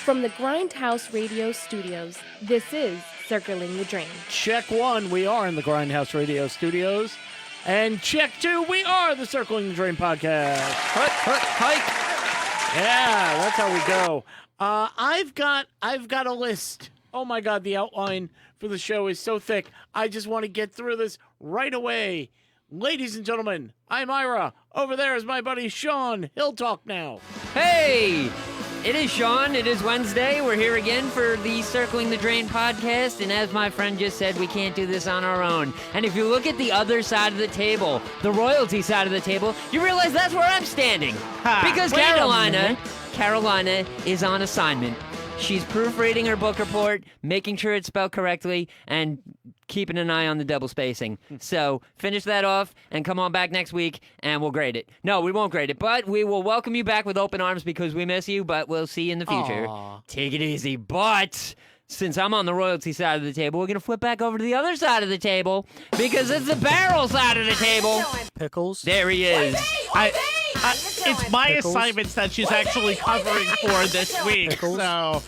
From the Grindhouse Radio Studios, this is Circling the Drain. Check one, we are in the Grindhouse Radio Studios. And check two, we are the Circling the Drain podcast. Hike. Yeah, that's how we go. I've got a list. Oh my God, the outline for the show is so thick. I just want to get through this right away. Ladies and gentlemen, I'm Ira. Over there is my buddy Sean. He'll talk now. Hey, it is Sean. It is Wednesday. We're here again for the Circling the Drain podcast. And as my friend just said, we can't do this on our own. And if you look at the other side of the table, the royalty side of the table, you realize that's where I'm standing. Because Carolina is on assignment. She's proofreading her book report, making sure it's spelled correctly, and keeping an eye on the double spacing. So finish that off and come on back next week, and we'll grade it. No, we won't grade it, but we will welcome you back with open arms because we miss you, but we'll see you in the future. Aww. Take it easy. But since I'm on the royalty side of the table, we're going to flip back over to the other side of the table because it's the barrel side of the table. Pickles. There he is. It's my Pickles. assignments that she's actually covering for this week. Pickles. So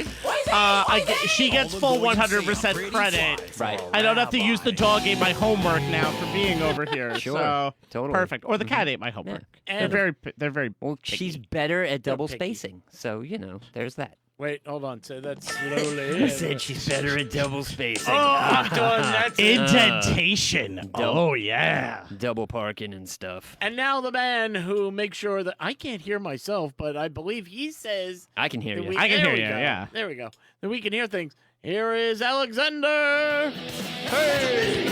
she gets full 100% credit. Right. I don't have to use the dog ate my homework now for being over here. Sure. So Totally. Perfect. Or the cat ate my homework. And- They're very Well, picky. she's better at double picky. spacing. So, you know, there's that. Wait, hold on. Say that slowly. I said she's better at double spacing. Oh, I'm done. That's it. Indentation. Oh yeah. Double parking and stuff. And now the man who makes sure that I can't hear myself, but I believe he says I can hear that you. we, I can there hear we you, go. yeah. There we go. That we can hear things. Here is Alexander. Hey.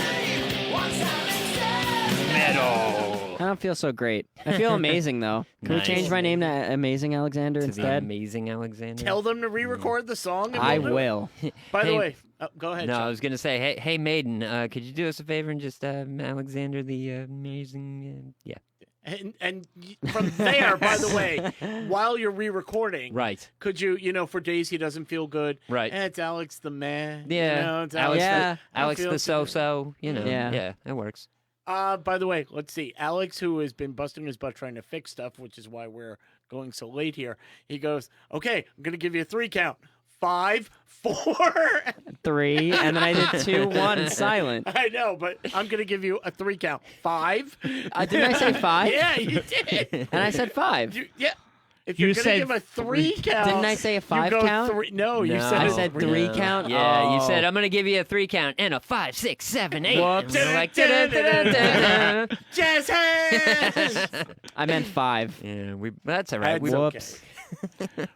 Metal. I don't feel so great. I feel amazing, though. Can Nice. we change my name to Amazing Alexander To the instead? amazing Alexander. Tell them to re-record the song. And I we'll do it. will. By the Hey. way, go ahead. No, Chuck. I was gonna say, hey, Maiden, could you do us a favor and just Alexander the amazing? Yeah. And from there, by the way, while you're re-recording, Right. could you, for days he doesn't feel good, Right. and it's Alex the man. Yeah. It's Alex. Yeah. Alex I don't the feel so-so. You know. Yeah. Yeah. It works. By the way, let's see. Alex, who has been busting his butt trying to fix stuff, which is why we're going so late here, he goes, okay, I'm going to give you a 3 count. 5, 4. 3, and then I did 2, 1, silent. I know, but I'm going to give you a 3 count. 5. Didn't I say 5? Yeah, you did. And I said 5. Yeah. If You you're going to said give a 3 count. Didn't I say a 5 you go count? 3. No, you No. said I a said 3. 3 count? Yeah. You Oh. said I'm gonna give you a 3 count and a 5, 6, 7, 8. Whoops. And we're like, Da-da-da-da-da. Jazz hands. I meant 5. yeah, that's all right. That's Whoops.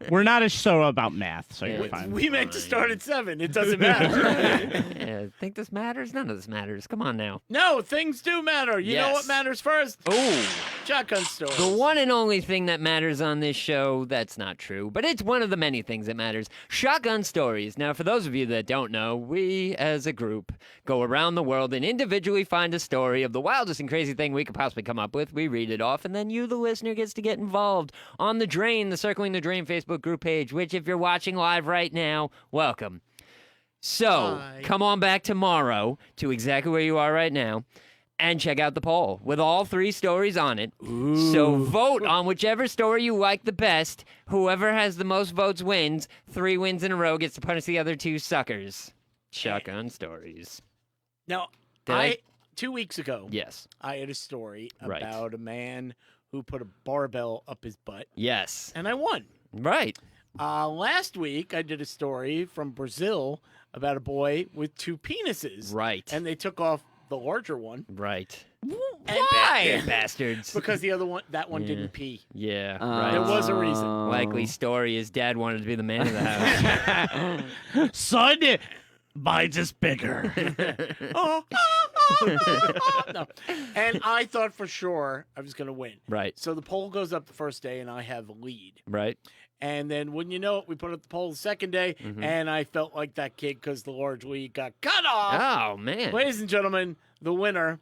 We're not a show about math, so Yeah. you're fine. We meant to start at 7. It doesn't matter. Yeah, think this matters? None of this matters. Come on now. No, things do matter. You know Yes. what matters first? Oh. Shotgun stories. The one and only thing that matters on this show, that's not true, but it's one of the many things that matters. Shotgun stories. Now, for those of you that don't know, we as a group go around the world and individually find a story of the wildest and crazy thing we could possibly come up with. We read it off, and then you, the listener, gets to get involved on the Drain, the Circling the Drain Facebook group page, which if you're watching live right now, welcome. So, Hi. come on back tomorrow to exactly where you are right now and check out the poll with all 3 stories on it. So vote on whichever story you like the best. Whoever has the most votes wins. 3 wins in a row gets to punish the other 2 suckers. Shotgun stories. Now, Did I- 2 weeks ago, Yes. I had a story Right. about a man who put a barbell up his butt, Yes. and I won. Right. Last week, I did a story from Brazil about a boy with 2 penises. Right. And they took off the larger one Right. Why? Bastards. because that one didn't pee. Yeah. Uh, Right. There was a reason. Likely story is dad wanted to be the man of the house. Son, mine's is bigger. No. And I thought for sure I was going to win. Right. So the poll goes up the first day, and I have a lead. Right. And then, wouldn't you know it, we put up the poll the second day, and I felt like that kid because the large lead got cut off. Oh, man. Ladies and gentlemen, the winner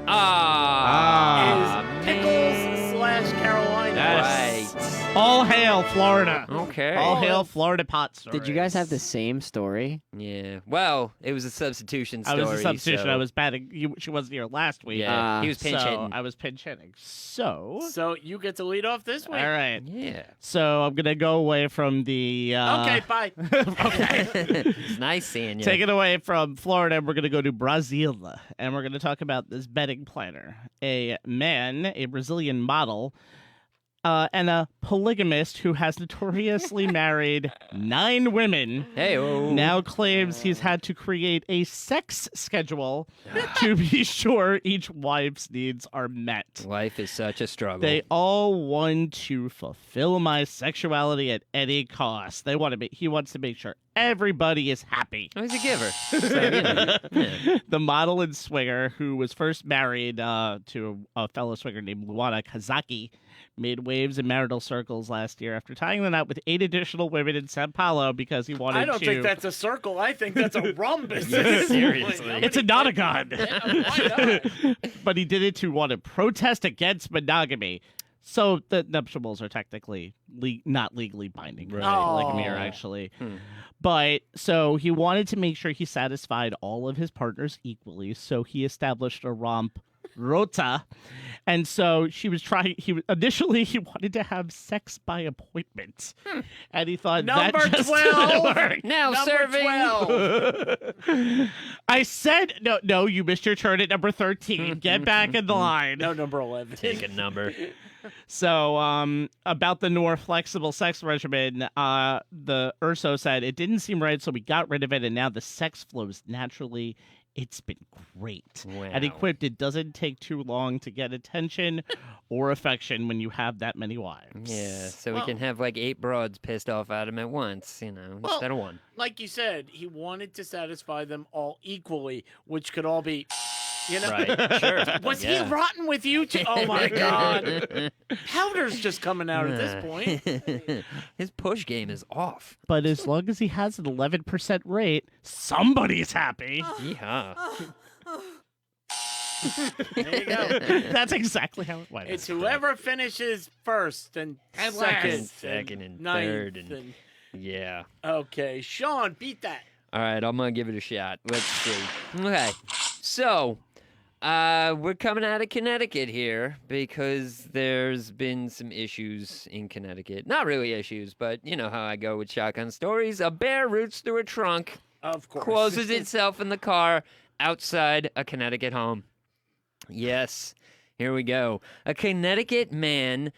Ah. is Pickles / Carolina. Right. All hail Florida. Okay. All hail Florida pot stories. Did you guys have the same story? Yeah. Well, it was a substitution I story. was a substitution. so- I was batting. She wasn't here last week. Yeah. He was pinch so hitting. I was pinch hitting. So, So you get to lead off this all week. right. Yeah. So I'm gonna go away from the. Okay, bye. It's nice seeing you. Take it away from Florida, and we're going to go to Brazil, and we're going to talk about this betting planner. A man, a Brazilian model, and a polygamist who has notoriously married 9 women, Hey, now claims he's had to create a sex schedule to be sure each wife's needs are met. life is such a struggle. They all want to fulfill my sexuality at any cost. He wants to make sure everybody is happy. Oh, he's a giver. So, you know, yeah. The model and swinger, who was first married to a fellow swinger named Luana Kazaki, made waves in marital circles last year after tying the knot with 8 additional women in Sao Paulo because he wanted to. I don't think that's a circle. I think that's a rhombus. Seriously. It's a notagon. Why not? But he did it to want to protest against monogamy. So the nuptials are technically not legally binding. Right. Polygamy are actually. But so he wanted to make sure he satisfied all of his partners equally. So he established a romp rota. And so initially he wanted to have sex by appointment. And he thought Number that just 12. didn't work. Now Number serving. 12. I said no, you missed your turn at number 13. Get back in the line. No, number 11. Take a number. So, about the more flexible sex regimen, the Urso said it didn't seem right, so we got rid of it, and now the sex flows naturally. It's been great. And he Wow. quipped, it doesn't take too long to get attention or affection when you have that many wives. Yeah, so Well- we can have like 8 broads pissed off at him at once, Well- instead of 1. Like you said, he wanted to satisfy them all equally, which could all be, Right, sure. Was Yeah. he rotten with you too? Oh my God. Powder's just coming out at this point. His push game is off. But as long as he has an 11% rate, somebody's happy. Yeehaw. There you go. That's exactly how it went. It's whoever finishes first and second, Second and ninth third and- Yeah. Okay, Sean, beat that. All right, I'm gonna give it a shot. Let's see. Okay, so we're coming out of Connecticut here because there's been some issues in Connecticut. Not really issues, but you know how I go with shotgun stories. A bear roots through a trunk, Of course. closes itself in the car outside a Connecticut home. Yes, here we go. A Connecticut man.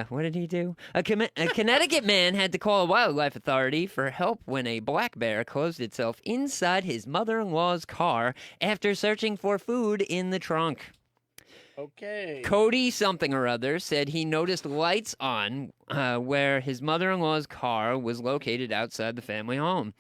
What did he do? A Connecticut man had to call a wildlife authority for help when a black bear closed itself inside his mother-in-law's car after searching for food in the trunk. Okay. Cody something or other said he noticed lights on where his mother-in-law's car was located outside the family home.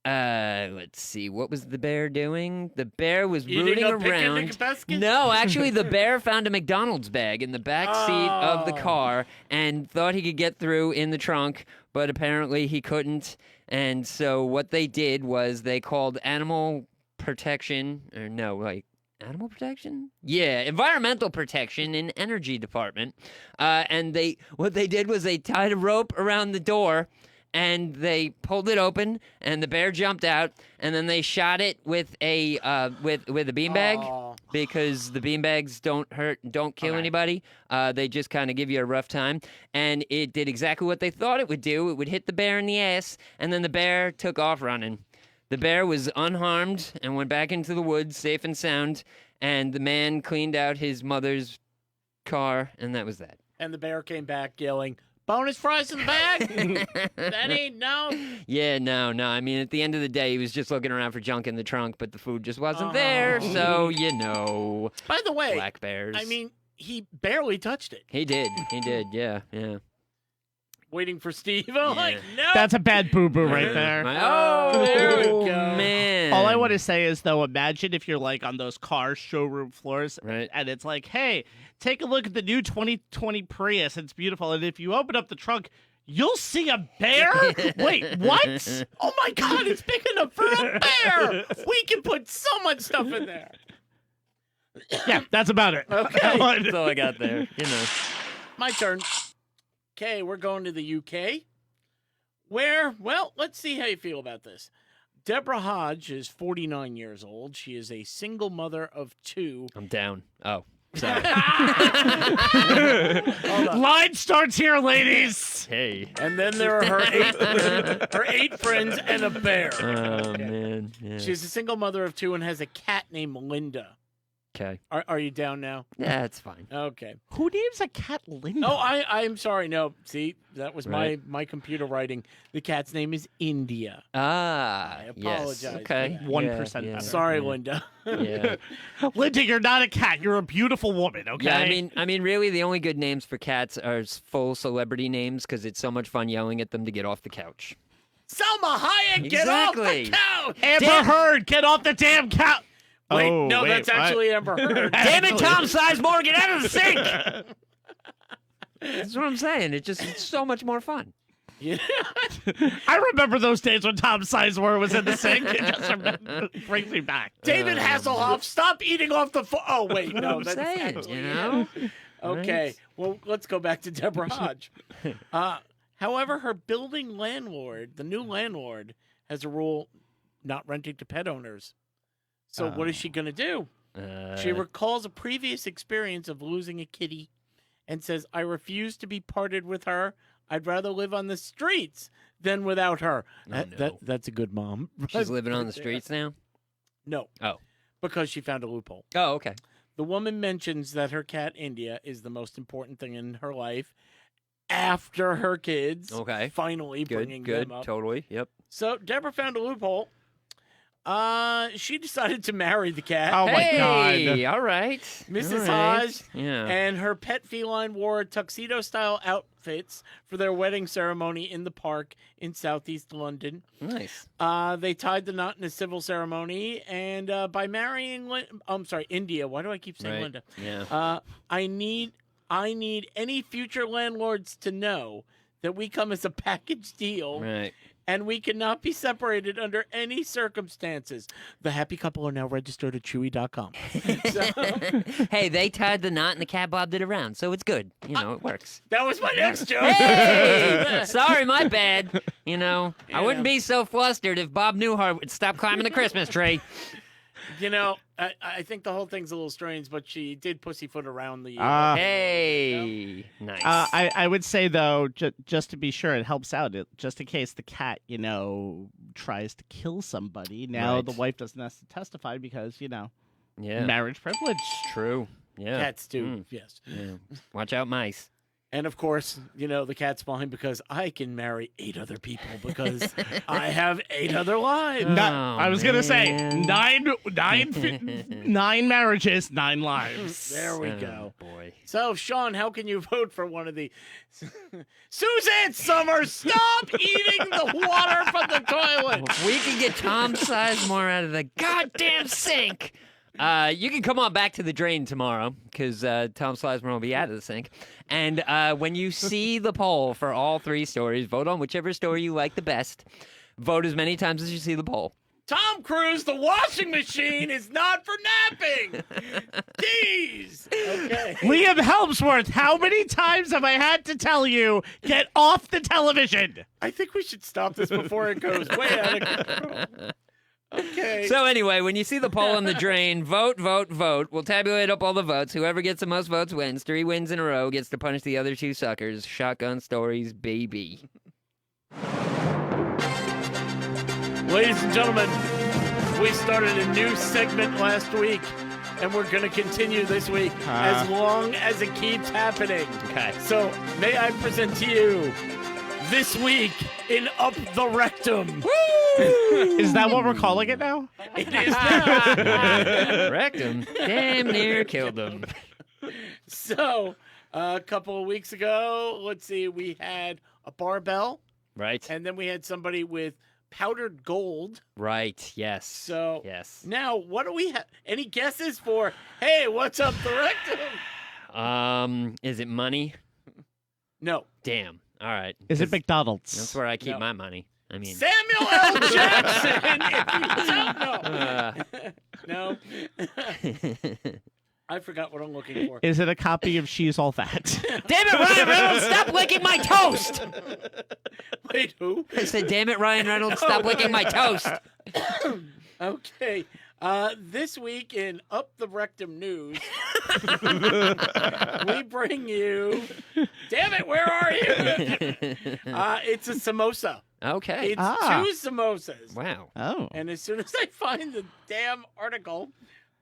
Let's see. What was the bear doing? The bear was Eating rooting a around. picnic basket? No, actually, the bear found a McDonald's bag in the back seat of the Oh. car and thought he could get through in the trunk, but apparently he couldn't. And so what they did was they called animal protection, or no, like animal protection? Yeah, environmental protection and energy department. And what they did was they tied a rope around the door. And they pulled it open, and the bear jumped out, and then they shot it with a with a beanbag Aw. because the beanbags don't kill anybody. They just kind of give you a rough time, and it did exactly what they thought it would do. It would hit the bear in the ass, and then the bear took off running. The bear was unharmed and went back into the woods, safe and sound. And the man cleaned out his mother's car, and that was that. And the bear came back yelling, "Bonus fries in the bag?" That ain't no. Yeah, no. I mean, at the end of the day, he was just looking around for junk in the trunk, but the food just wasn't there. So, By the way, black bears. I mean, he barely touched it. he did. Yeah. Waiting for Steve. I'm like, no. That's a bad boo-boo right there. Oh, there we go. man. All I want to say is, though, imagine if you're like on those car showroom floors, Right. and it's like, hey, take a look at the new 2020 Prius. It's beautiful. And if you open up the trunk, you'll see a bear? Wait, what? Oh my God, it's big enough for a bear. We can put so much stuff in there. Yeah, that's about it. Okay. That's all I got there. My turn. Okay, we're going to the UK, where, well, let's see how you feel about this. Deborah Hodge is 49 years old. She is a single mother of 2. I'm down. Oh, sorry. Line starts here, ladies. Hey. And then there are her 8 friends and a bear. Oh, man. Yeah. She's a single mother of 2 and has a cat named Linda. Okay. Are you down now? Yeah, it's fine. Okay. Who names a cat Linda? Oh, I'm sorry. No, see, that was Right. my computer writing. The cat's name is India. Ah, I yes. apologize. Okay. 1% Yeah, better. Sorry, yeah. Linda. Yeah. Linda, you're not a cat. You're a beautiful woman. Okay. Yeah, I mean, really, the only good names for cats are full celebrity names because it's so much fun yelling at them to get off the couch. Selma Hayek, get off the Exactly. couch! Amber Damn. Heard, get off the damn couch. Wait, Oh, no, wait, that's what? actually Amber Heard. Damn it, Tom Sizemore, get out of the sink! That's what I'm saying. It's so much more fun. Yeah. I remember those days when Tom Sizemore was in the sink. It just brings me back. David Hasselhoff, stop eating off the Oh, wait, no, I'm that's saying, actually you know? Okay, Right? well, let's go back to Deborah Hodge. However, her building landlord, the new landlord, has a rule not renting to pet owners. So what is she going to do? She recalls a previous experience of losing a kitty and says, I refuse to be parted with her. I'd rather live on the streets than without her. no. That's a good mom. She's living on the streets now? No. Oh. Because she found a loophole. Oh, okay. The woman mentions that her cat, India, is the most important thing in her life after her kids. Okay. Finally bringing Good, them up. totally. Yep. So Deborah found a loophole. She decided to marry the cat. Oh, my Hey, God. all right. Mrs. All right. Hodge Yeah. and her pet feline wore tuxedo-style outfits for their wedding ceremony in the park in southeast London. Nice. They tied the knot in a civil ceremony, and by marrying, India. Why do I keep saying Right. Linda? Yeah. I need any future landlords to know that we come as a package deal, Right. and we cannot be separated under any circumstances. The happy couple are now registered at Chewy.com. So, Hey, they tied the knot and the cat bobbed it around, so it's good. You know, it works. that was my next joke. Hey! Sorry, my bad. You know, I Yeah. wouldn't be so flustered if Bob Newhart would stop climbing the Christmas tree. You know, I think the whole thing's a little strange, but she did pussyfoot around the. Hey. Nice. I would say, though, just to be sure, it helps out. Just in case the cat, tries to kill somebody. Now Right. the wife doesn't have to testify because, yeah. marriage privilege. True. Yeah. Cats do, Mm. yes. Yeah. Watch out, mice. And of course, the cat's fine because I can marry 8 other people because I have 8 other lives. I was gonna say man. nine marriages, 9 lives. There we Oh, go. boy. So, Sean, how can you vote for one of the Suzanne Summers? Stop eating the water from the toilet. If we can get Tom Sizemore out of the goddamn sink, you can come on back to the drain tomorrow because Tom Sizemore will be out of the sink. And when you see the poll for all 3 stories, vote on whichever story you like the best. Vote as many times as you see the poll. Tom Cruise, the washing machine is not for napping. Jeez. Okay. Liam Helmsworth, how many times have I had to tell you, get off the television? I think we should stop this before it goes way out of control. Okay. So anyway, when you see the poll on the drain, vote, vote, vote. We'll tabulate up all the votes. Whoever gets the most votes wins. 3 wins in a row gets to punish the other 2 suckers. Shotgun stories, baby. Ladies and gentlemen, we started a new segment last week, and we're going to continue this week as long as it keeps happening. Okay. So, may I present to you this week in Up the Rectum. Is that what we're calling it now? It is now. Wrecked him. Damn near killed him. So, a couple of weeks ago, let's see, we had a barbell, Right. and then we had somebody with powdered gold. Right. Yes. So, Yes. now what do we have? Any guesses for, hey, what's up the rectum? Is it money? No. Damn. All right. Is it 'Cause McDonald's? That's where I keep No. my money. I mean. Samuel L. Jackson! If you don't know. Uh, No. I forgot what I'm looking for. Is it a copy of She's All That? Damn it, Ryan Reynolds, stop licking my toast! Wait, who? I said, damn it, Ryan Reynolds, stop licking my toast. Okay. This week in Up the Rectum News, we bring you. Damn it, where are you? It's a samosa. Okay. It's Ah. 2 samosas. Wow. Oh. And as soon as I find the damn article,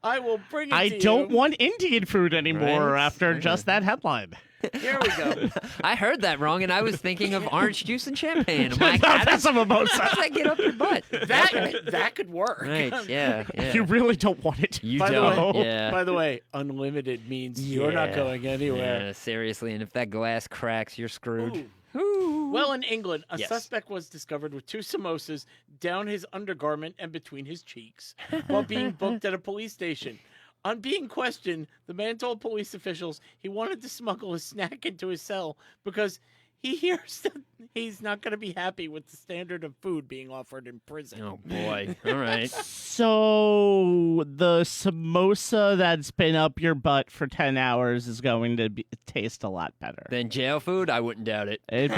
I will bring it I to don't you. want Indian food anymore Right. after just that headline. Here we go. I heard that wrong, and I was thinking of orange juice and champagne. I'm like, how That's does a mimosa. that get up your butt? That could work. Right, yeah. You really don't want it. You By the don't, way- yeah. By the way, unlimited means you're not Yeah. going anywhere. Yeah, seriously, and if that glass cracks, you're screwed. Ooh. Ooh. Well, in England, a Yes. suspect was discovered with 2 samosas down his undergarment and between his cheeks while being booked at a police station. On being questioned, the man told police officials he wanted to smuggle a snack into his cell because he hears that he's not going to be happy with the standard of food being offered in prison. Oh, boy. All right. So the samosa that's been up your butt for 10 hours is going to taste a lot better. Then jail food? I wouldn't doubt it. It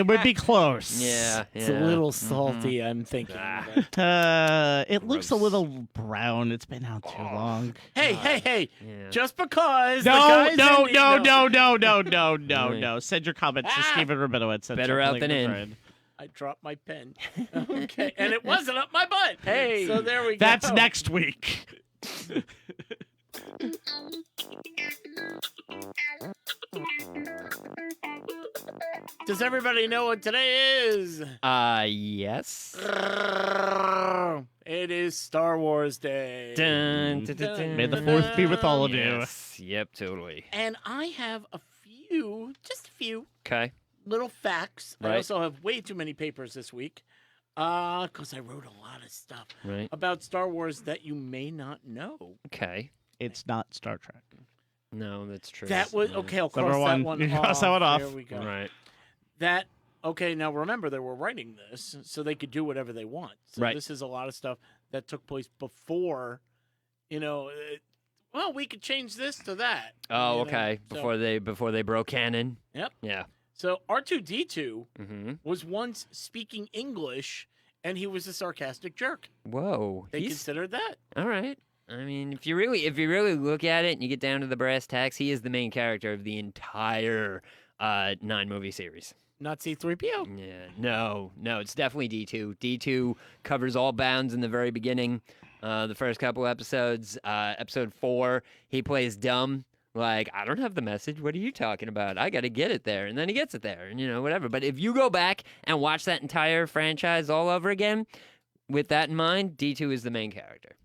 would be close. Yeah. It's a little salty, I'm thinking. Ah. but- It looks a Gross. little brown. It's been out too long. Hey! Yeah. Just because No, the guys no, in- no, no, no, no, no, no, Right. no. Send your comments to Stephen Rabinowitz. at Better out Chuckling than in. Madrid. I dropped my pen. Okay, and it wasn't up my butt. Hey. So there we go. That's next week. Does everybody know what today is? Yes. It is Star Wars Day. Dun, dun, dun, dun. May the 4th be with all of you. Yes. Yep, totally. And I have just a few Okay. little facts. I Right. also have way too many papers this week because I wrote a lot of stuff Right. about Star Wars that you may not know. Okay. It's not Star Trek. No, that's true. That was Right. okay. I'll Number cross that one. one You off. cross that one off. There we go. Right. That okay. Now remember, they were writing this so they could do whatever they want. So Right. this is a lot of stuff that took place before. Well, we could change this to that. Oh, you know? okay. So- Before they broke canon. Yep. Yeah. So R2D2 Mm-hmm. was once speaking English, and he was a sarcastic jerk. Whoa. They He's considered that. all right. I mean, if you really look at it and you get down to the brass tacks, he is the main character of the entire 9-movie series. Not C-3PO. Yeah, no, it's definitely D2. D2 covers all bounds in the very beginning. The first couple episodes, episode 4, he plays dumb. Like, I don't have the message. What are you talking about? I got to get it there. And then he gets it there, and, whatever. But if you go back and watch that entire franchise all over again, with that in mind, D2 is the main character.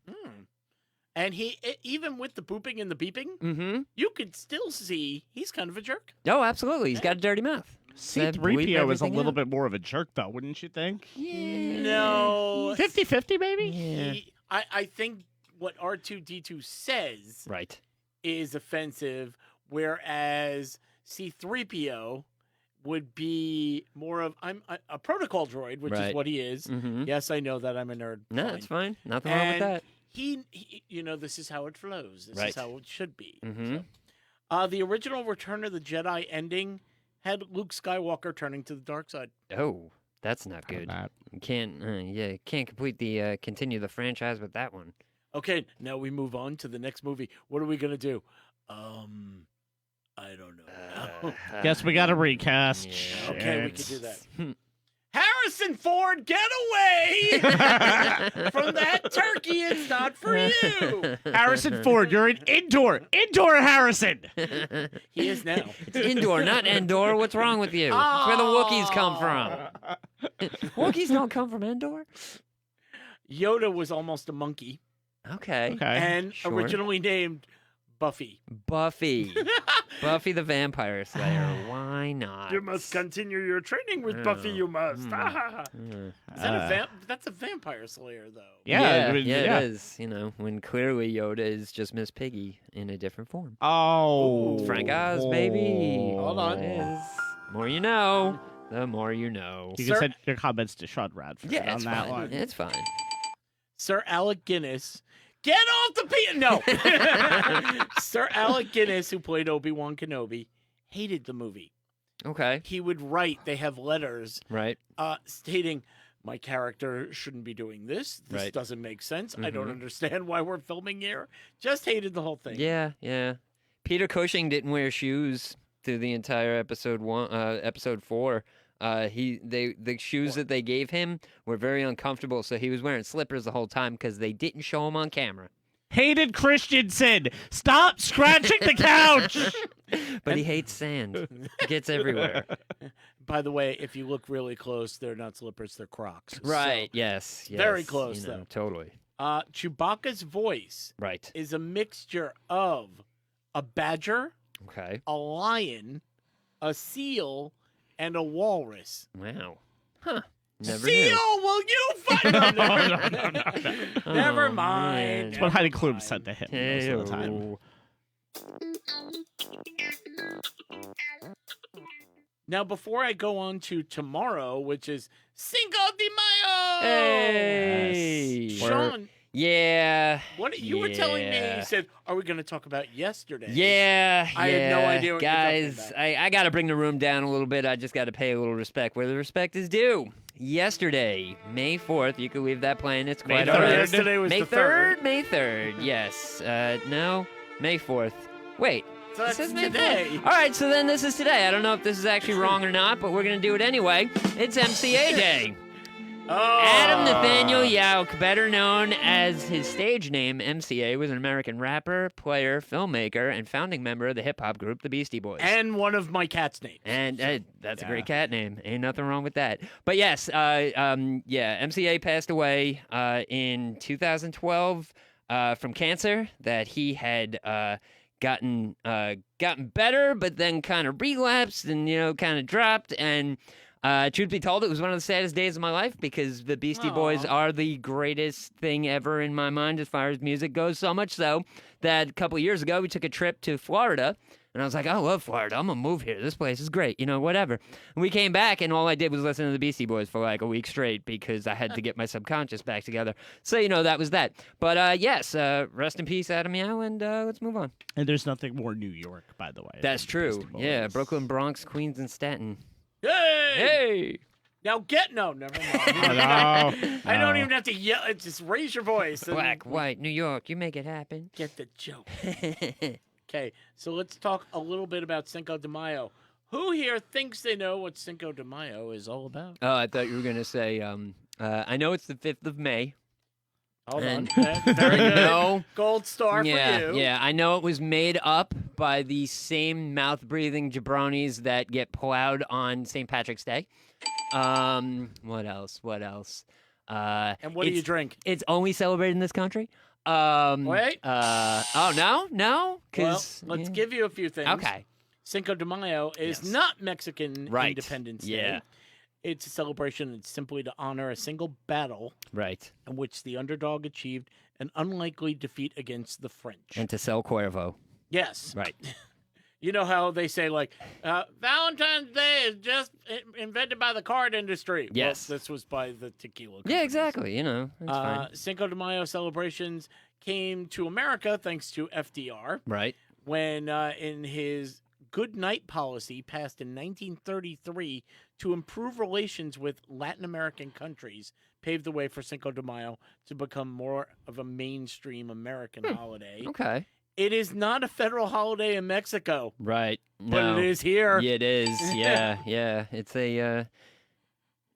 And even with the pooping and the beeping, Mm-hmm. you could still see he's kind of a jerk. Oh, absolutely. He's got a dirty mouth. Said bleep C-3PO is a everything little out. bit more of a jerk, though, wouldn't you think? No. 50-50, maybe? Yeah. I think what R2D2 says Right. is offensive, whereas C-3PO would be more of I'm a protocol droid, which is Right. what he is. Mm-hmm. Yes, I know that I'm a nerd. No, Fine. it's fine. Nothing wrong with And that. He, this is how it flows. This Right. is how it should be. Mhm. So, the original Return of the Jedi ending had Luke Skywalker turning to the dark side. Oh, that's not good. You can't, can't continue the franchise with that one. Okay, now we move on to the next movie. What are we gonna do? I don't know. Guess we got to recast. Yeah. Okay, we could do Shit. that. Harrison Ford, get away from that turkey. It's not for you. Harrison Ford, you're an indoor Harrison. He is now. It's indoor, not Endor. What's wrong with you? That's where the Wookiees come from. Wookiees don't come from Endor? Yoda was almost a monkey Okay. Okay. and sure. originally named Buffy. Buffy. Buffy the Vampire Slayer. Why not? You must continue your training with Buffy. You must. Hmm. Is that that's a vampire slayer, though. Yeah, it is. When clearly Yoda is just Miss Piggy in a different form. Oh. It's Frank Oz, baby. Hold on. It is. More you know, the more you know. You Sir- can send your comments to Sean Radford Yeah, on it's that fine. one. It's fine. Sir Alec Guinness Get off the No. Sir Alec Guinness, who played Obi-Wan Kenobi, hated the movie. Okay. He would write, they have letters Right. stating, my character shouldn't be doing this. This Right. doesn't make sense. I don't Mhm. understand why we're filming here. Just hated the whole thing. Yeah, yeah. Peter Cushing didn't wear shoes through the entire episode 4. The shoes that they gave him were very uncomfortable, so he was wearing slippers the whole time because they didn't show him on camera. Hayden Christensen, stop scratching the couch. But he hates sand. It gets everywhere. By the way, if you look really close, they're not slippers, they're Crocs. Right. Yes. very yes, close, you know, though. Totally. Chewbacca's voice Right. is a mixture of a badger, Okay. a lion, a seal, and a walrus. Wow. Huh. Never seal, knew. will you find Never Oh, mind. man. That's what Heidi Klum said to him most of the time. Hey-o. Now, before I go on to tomorrow, which is Cinco de Mayo. Hey. Yes. Sean, Yeah. what you were telling me? yeah. You said, "Are we going to talk about yesterday?" Yeah, I had no yeah. idea what you were talking guys. about. I got to bring the room down a little bit. I just got to pay a little respect where the respect is due. Yesterday, May 4th, you can leave that playing. It's May quite 3rd. all right. Yesterday was May the 3rd. May 3rd. Yes. No, May 4th. Wait. So it that's says May 4th. today. All right, so then this is today. I don't know if this is actually wrong or not, but we're going to do it anyway. It's MCA Day. Oh. Adam Nathaniel Yauk, better known as his stage name, MCA, was an American rapper, player, filmmaker, and founding member of the hip-hop group The Beastie Boys. And one of my cat's names. And that's a yeah. great cat name. Ain't nothing wrong with that. But yes, MCA passed away in 2012 from cancer that he had gotten better, but then kind of relapsed and kind of dropped. And truth be told, it was one of the saddest days of my life because the Beastie Boys Aw. are the greatest thing ever in my mind as far as music goes. So much so that a couple years ago we took a trip to Florida. And I was like, I love Florida. I'm going to move here. This place is great. Whatever. And we came back, and all I did was listen to the Beastie Boys for like a week straight because I had to get my subconscious back together. So, that was that. But, yes, rest in peace, Adam Yow, and let's move on. And there's nothing more New York, by the way. That's than true. Beastie Yeah, Boys. Brooklyn, Bronx, Queens, and Staten. Hey! Hey! Now never mind. No, I don't no. even have to yell. Just raise your voice. and Black, white, New York, you make it happen. Get the joke. Okay, so let's talk a little bit about Cinco de Mayo. Who here thinks they know what Cinco de Mayo is all about? Oh, I thought you were going to say, I know it's the 5th of May. Hold on. And- Very good. No. Gold star for you. Yeah, I know it was made up by the same mouth-breathing jabronis that get plowed on St. Patrick's Day. What else? And what do you drink? It's only celebrated in this country. Wait. Oh no. Well, 'Cause- let's yeah. give you a few things. Okay. Cinco de Mayo is Yes. not Mexican Right. Independence Yeah. Day. It's a celebration. It's simply to honor a single battle Right. in which the underdog achieved an unlikely defeat against the French. And to sell Cuervo. Yes. Right. You know how they say, like, Valentine's Day is just invented by the card industry. Yes. Well, this was by the tequila Yeah, companies. exactly. That's fine. Cinco de Mayo celebrations came to America thanks to FDR Right. when in his Good Night policy passed in 1933 to improve relations with Latin American countries paved the way for Cinco de Mayo to become more of a mainstream American holiday. Okay. It is not a federal holiday in Mexico, Right. but No. it is here. Yeah, it is. Yeah. It's a.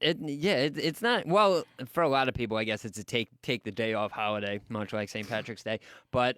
It's not. Well, for a lot of people, I guess it's a take the day off holiday, much like St. Patrick's Day. But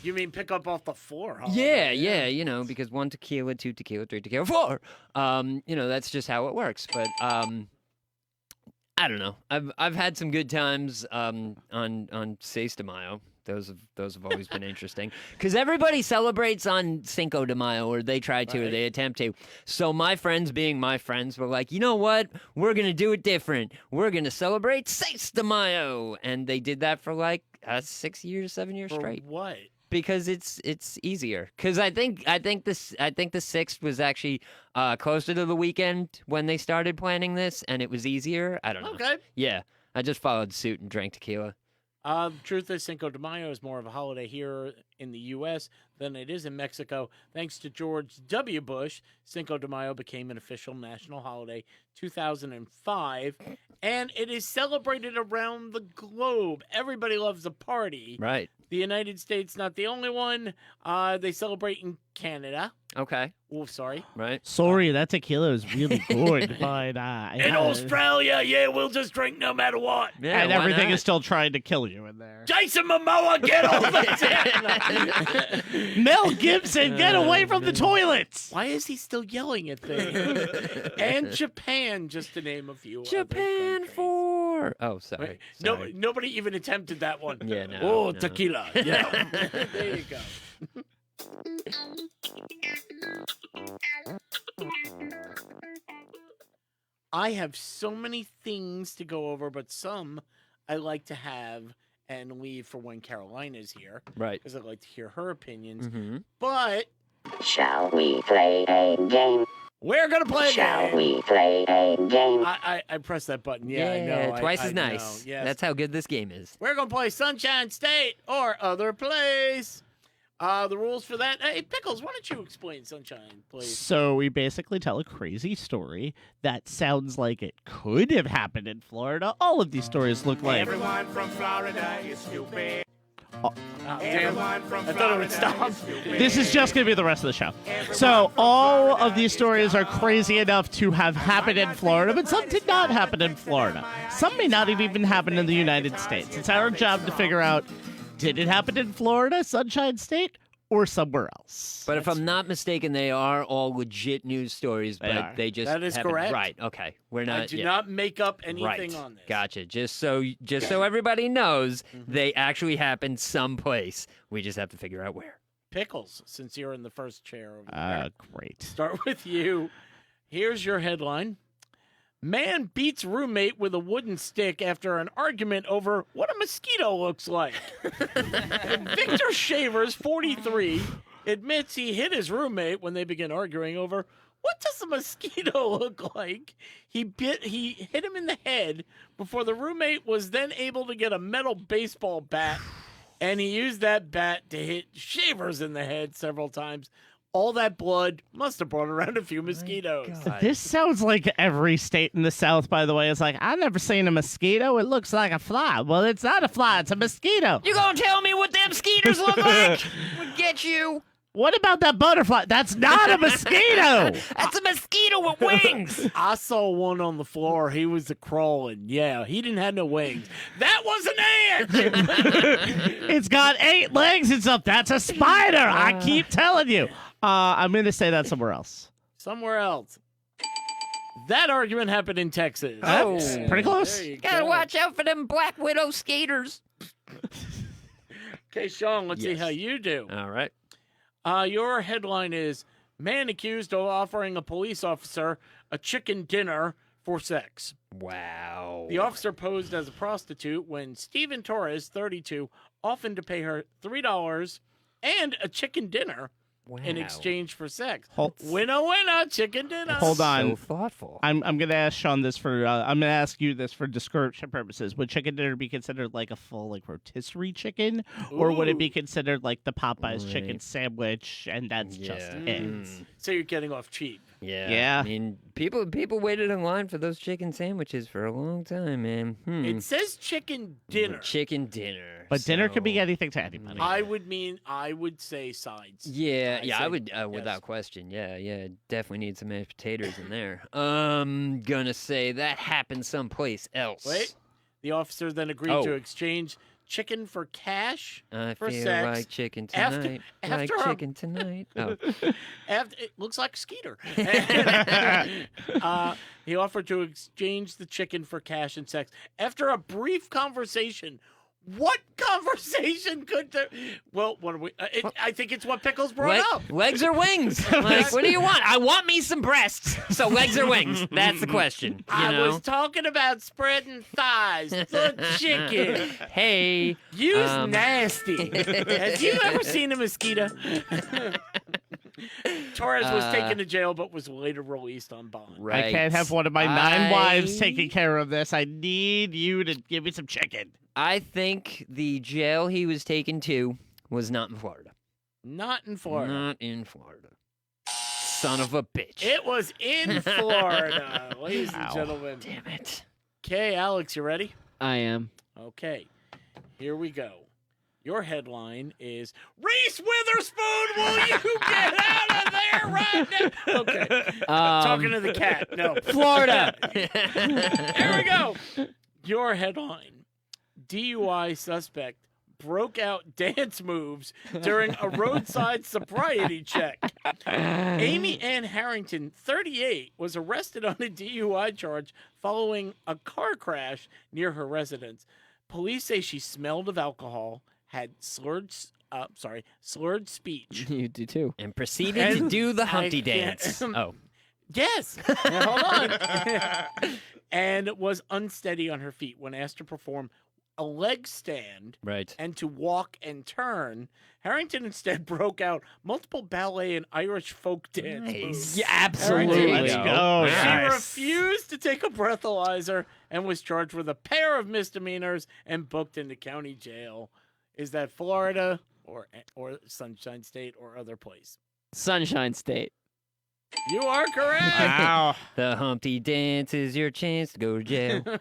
You mean pick up off the floor? Holiday? yeah. Because 1 tequila, 2 tequila, 3 tequila, 4. That's just how it works. But I don't know. I've had some good times on Seis de Mayo. Those have always been interesting because everybody celebrates on Cinco de Mayo, or they try to, or Right. they attempt to. So my friends, being my friends, were like, you know what? We're gonna do it different. We're gonna celebrate Seis de Mayo, and they did that for like 6 years, 7 years For straight what? because it's easier. Because I think the 6th was actually closer to the weekend when they started planning this, and it was easier. I don't know. Okay. Yeah, I just followed suit and drank tequila. Truth is, Cinco de Mayo is more of a holiday here in the U.S. than it is in Mexico. Thanks to George W. Bush, Cinco de Mayo became an official national holiday 2005, and it is celebrated around the globe. Everybody loves a party. Right. The United States, not the only one. They celebrate in Canada. Okay. Oh, sorry. Right. Sorry, that tequila is really good, but In Australia, yeah, we'll just drink no matter what. Yeah, and why everything not? is still trying to kill you in there. Jason Momoa, get off the Mel Gibson, get away from the toilets! Why is he still yelling at things? And Japan, just to name a few. other Japan countries. for. Oh, sorry. Wait, no, Sorry. nobody even attempted that one. Yeah, no. Oh, no. tequila. Yeah. There you go. I have so many things to go over, but some I like to have and leave for when Carolina's here Right. because I'd like to hear her opinions. Mm-hmm. But Shall we play a game? we're gonna play a Shall game. we play a game? I pressed that button. Yeah, I know. twice I as nice. know. Yes. That's how good this game is. We're gonna play Sunshine State or Other Place. The rules for that. Hey, Pickles, why don't you explain Sunshine, please? So we basically tell a crazy story that sounds like it could have happened in Florida. All of these stories look like Everyone from Florida is stupid. Damn. Everyone from I thought it would Florida stop. is stupid. this is just going to be the rest of the show. So all of these stories are crazy enough to have happened in Florida, but some did not happen in Florida. Some may not have even happened in the United States. It's our job to figure out, did it happen in Florida, Sunshine State, or somewhere else? But if I'm not mistaken, they are all legit news stories, They but are. they just That is happen- correct. Right. Okay. We're not. I do yeah. not make up anything Right. on this. Gotcha. Just so everybody knows, Mm-hmm. they actually happened someplace. We just have to figure out where. Pickles, since you're in the first chair over there. Great. Start with you. Here's your headline. Man beats roommate with a wooden stick after an argument over what a mosquito looks like. Victor Shavers, 43, admits he hit his roommate when they began arguing over what does a mosquito look like. He hit him in the head before the roommate was then able to get a metal baseball bat, and he used that bat to hit Shavers in the head several times. All that blood must have brought around a few mosquitoes. This sounds like every state in the South, by the way. It's like, I've never seen a mosquito. It looks like a fly. Well, it's not a fly. It's a mosquito. You gonna tell me what them skeeters look like? We'll get you. What about that butterfly? That's not a mosquito. That's a mosquito with wings. I saw one on the floor. He was crawling. Yeah, he didn't have no wings. That was an ant. It's got 8 legs and stuff. That's a spider. I keep telling you. I'm going to say that somewhere else. Somewhere else. That argument happened in Texas. Oh. Pretty close. There you Gotta go. watch out for them Black Widow skaters. Okay, Sean, let's see Yes. how you do. All right. Your headline is Man accused of offering a police officer a chicken dinner for sex. Wow. The officer posed as a prostitute when Steven Torres, 32, offered to pay her $3 and a chicken dinner in exchange for sex. Winner, winner, chicken dinner. Hold on. So thoughtful. I'm going to ask Sean this for I'm going to ask you this for description purposes. Would chicken dinner be considered like a full like rotisserie chicken, or would it be Ooh. considered like the Popeyes chicken Right. sandwich and that's just Yeah. it? So you're getting off cheap. Yeah. Yeah. I mean, people waited in line for those chicken sandwiches for a long time, man. It says chicken dinner. Chicken dinner. But dinner could be so- anything to anybody. I would say sides. Yeah, I'd yeah, say I would yes. without question. Yeah, definitely need some mashed potatoes in there. Gonna say that happened someplace else. Wait. The officer then agreed Oh. to exchange chicken for cash I for feel sex. like chicken After- tonight. after like our- chicken tonight. Oh, After, it looks like Skeeter. He offered to exchange the chicken for cash and sex. After a brief conversation, what conversation could there? Well, what are we? I think it's what Pickles brought up. legs or wings? Like, what do you want? I want me some breasts. So legs or wings? That's the question. You I know? was talking about spreading thighs, the chicken. Hey. You's Um, nasty. Have you ever seen a mosquito? Torres was taken to jail, but was later released on bond. Right. I can't have one of my 9 wives I- taking care of this. I need you to give me some chicken. I think the jail he was taken to was not in Florida. Not in Florida. Not in Florida. Son of a bitch. It was in Florida, ladies and Ow. gentlemen. Damn it. Okay, Alex, you ready? I am. Okay, here we go. Your headline is Reese Witherspoon, will you get out of there right now? Okay, talking to the cat. No. Florida. Here we go. Your headline, DUI suspect broke out dance moves during a roadside sobriety check. Amy Ann Harrington, 38, was arrested on a DUI charge following a car crash near her residence. Police say she smelled of alcohol, had slurred speech. You do too. And proceeded to do the Humpty I can't- dance. Oh. Yes. Hold on. And was unsteady on her feet when asked to perform a leg stand Right. and to walk and turn. Harrington instead broke out multiple ballet and Irish folk dance moves. Yeah, absolutely. Let's go. She Yes. refused to take a breathalyzer and was charged with a pair of misdemeanors and booked into county jail. Is that Florida or Sunshine State or other place? Sunshine State. You are correct. Wow. The Humpty dance is your chance to go to jail. Do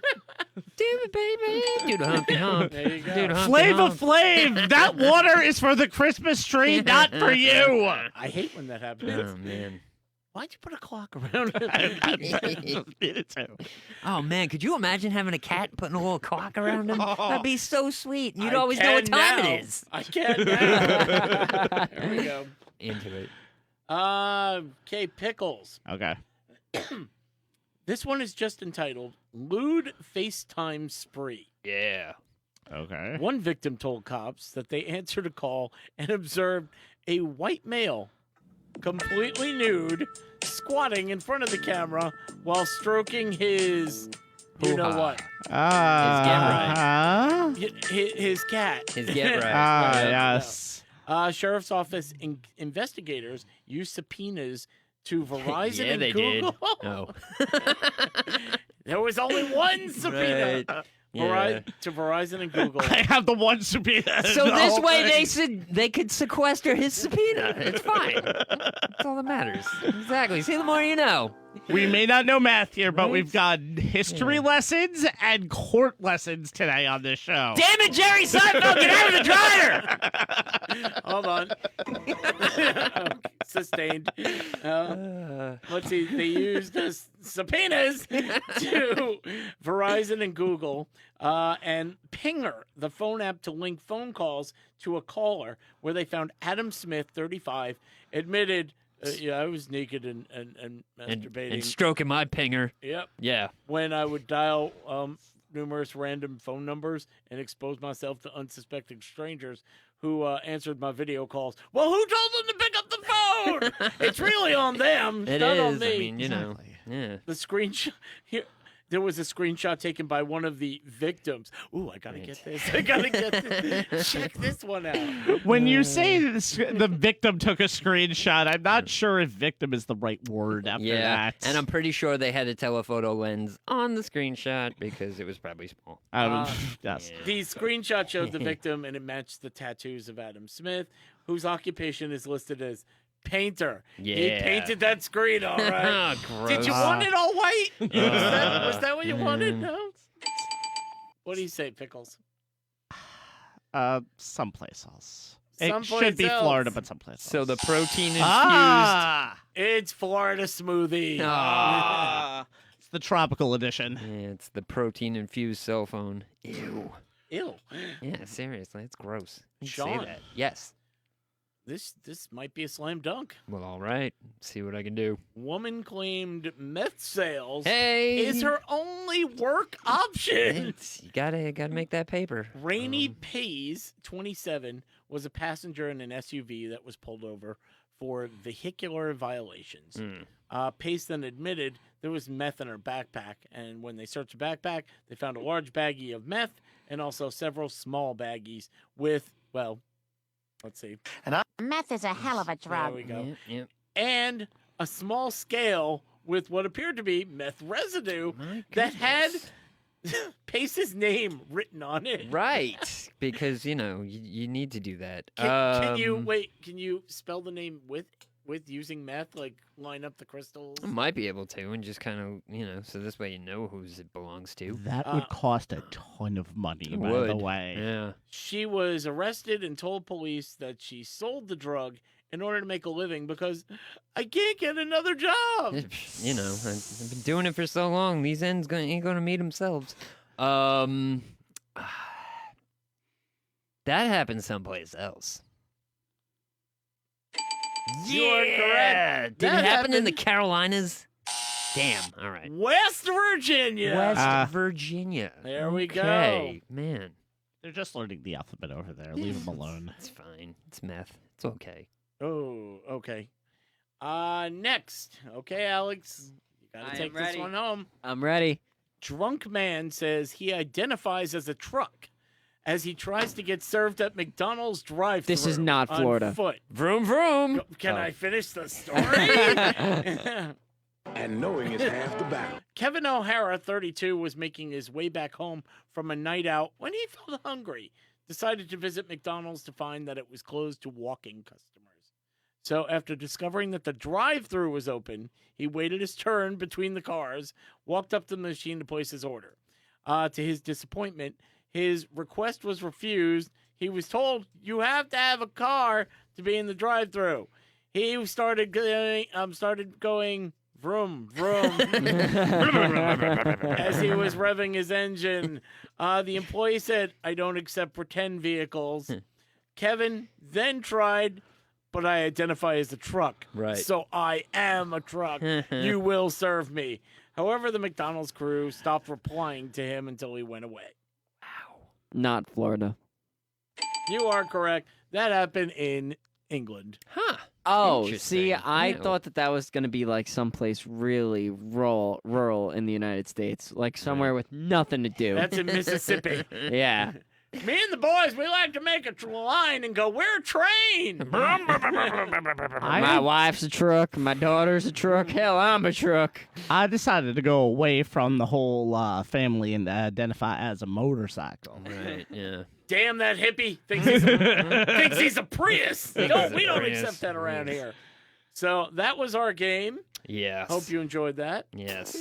it, baby. Do the Humpty Hump. There you go. Do the Humpty Flava Hump. Flav, that water is for the Christmas tree, not for you. I hate when that happens. Oh, man. Why'd you put a clock around it? Oh, man. Could you imagine having a cat and putting a little clock around him? That'd be so sweet. You'd I always know what can time now. it is. I can now. There we go. Into it. Okay, Pickles. Okay. This one is just entitled Lewd FaceTime Spree. Yeah. Okay. One victim told cops that they answered a call and observed a white male, completely nude, squatting in front of the camera while stroking his, you know Hoo-ha. what, his cat. His get right. Yes. Sheriff's Office investigators used subpoenas to Verizon Yeah, and they did. Google. Oh. There was only one subpoena. Right. Yeah. To Verizon and Google. I have the one subpoena. So The this whole way thing. they could sequester his subpoena. It's fine. That's all that matters. Exactly. See, the more you know. We may not know math here, but we've got history lessons and court lessons today on this show. Damn it, Jerry Seinfeld, get out of the dryer! Hold on. Sustained. Let's see. They used subpoenas to Verizon and Google and Pinger, the phone app to link phone calls to a caller, where they found Adam Smith, 35, admitted, yeah, I was naked and masturbating. And stroking my pinger. Yep. Yeah. When I would dial numerous random phone numbers and expose myself to unsuspecting strangers who answered my video calls. Well, who told them to pick up the phone? It's really on them. It not is. on me. I mean, you know. Yeah. The screenshot here. There was a screenshot taken by one of the victims. Ooh, I gotta get this. I gotta get this. Check this one out. When you say the victim took a screenshot, I'm not sure if victim is the right word after Yeah. that. And I'm pretty sure they had a telephoto lens on the screenshot because it was probably small. Yes. The screenshot showed the victim, and it matched the tattoos of Adam Smith, whose occupation is listed as painter. He Yeah. painted that screen, all right. Gross. Did you want it all white? Was that what you wanted? No. What do you say, Pickles? Someplace else. It Someplace should be else. Florida, but someplace else. So the protein infused. It's Florida smoothie. It's the tropical edition. Yeah, it's the protein infused cell phone. Ew. Ew. Yeah, seriously, it's gross. You say Sean. that. Yes. This might be a slam dunk. Well, all right. See what I can do. Woman claimed meth sales Hey, is her only work option. You gotta make that paper. Rainey Pays, 27, was a passenger in an SUV that was pulled over for vehicular violations. Pace then admitted there was meth in her backpack, and when they searched the backpack, they found a large baggie of meth and also several small baggies with, well, let's see. Meth is a hell of a There drug. we go. Yep. And a small scale with what appeared to be meth residue My that had goodness. Paste his name written on it. Right, because you need to do that. Can you wait? Can you spell the name with using math? Like line up the crystals. I might be able to, and just kind of, so this way you know whose it belongs to. That would cost a ton of money, It by would. the way. Yeah. She was arrested and told police that she sold the drug in order to make a living because I can't get another job. I've been doing it for so long. These ends ain't gonna meet themselves. That happened someplace else. You are correct. Did That it happen in the happened- Carolinas? Damn. All right. West Virginia. West Virginia. There we go. Okay, man. They're just learning the alphabet over there. Leave them alone. It's fine. It's meth. It's okay. Oh, okay. Next. Okay, Alex. You gotta I take am this ready. one home. I'm ready. Drunk man says he identifies as a truck as he tries to get served at McDonald's drive-thru. This is not on Florida. foot. Vroom vroom. Can Oh. I finish the story? And knowing is half the battle. Kevin O'Hara, 32, was making his way back home from a night out when he felt hungry. Decided to visit McDonald's to find that it was closed to walking customers. So after discovering that the drive-thru was open, he waited his turn between the cars, walked up to the machine to place his order. To his disappointment, his request was refused. He was told, "You have to have a car to be in the drive-thru." He started going vroom, vroom, as he was revving his engine. The employee said, "I don't accept pretend vehicles." Kevin then tried, "But I identify as a truck. Right. So I am a truck. You will serve me." However, the McDonald's crew stopped replying to him until he went away. Not Florida. You are correct. That happened in England. Huh. Oh, Interesting. see, I Yeah. thought that was going to be like someplace really rural in the United States, like somewhere with nothing to do. That's in Mississippi. Yeah. Me and the boys, we like to make a line and go, "We're trained." My wife's a truck. My daughter's a truck. Hell, I'm a truck. I decided to go away from the whole family and identify as a motorcycle. Right. Yeah. Damn that hippie thinks he's a Prius. We don't Prius. accept that around here. So that was our game. Yes. Hope you enjoyed that. Yes.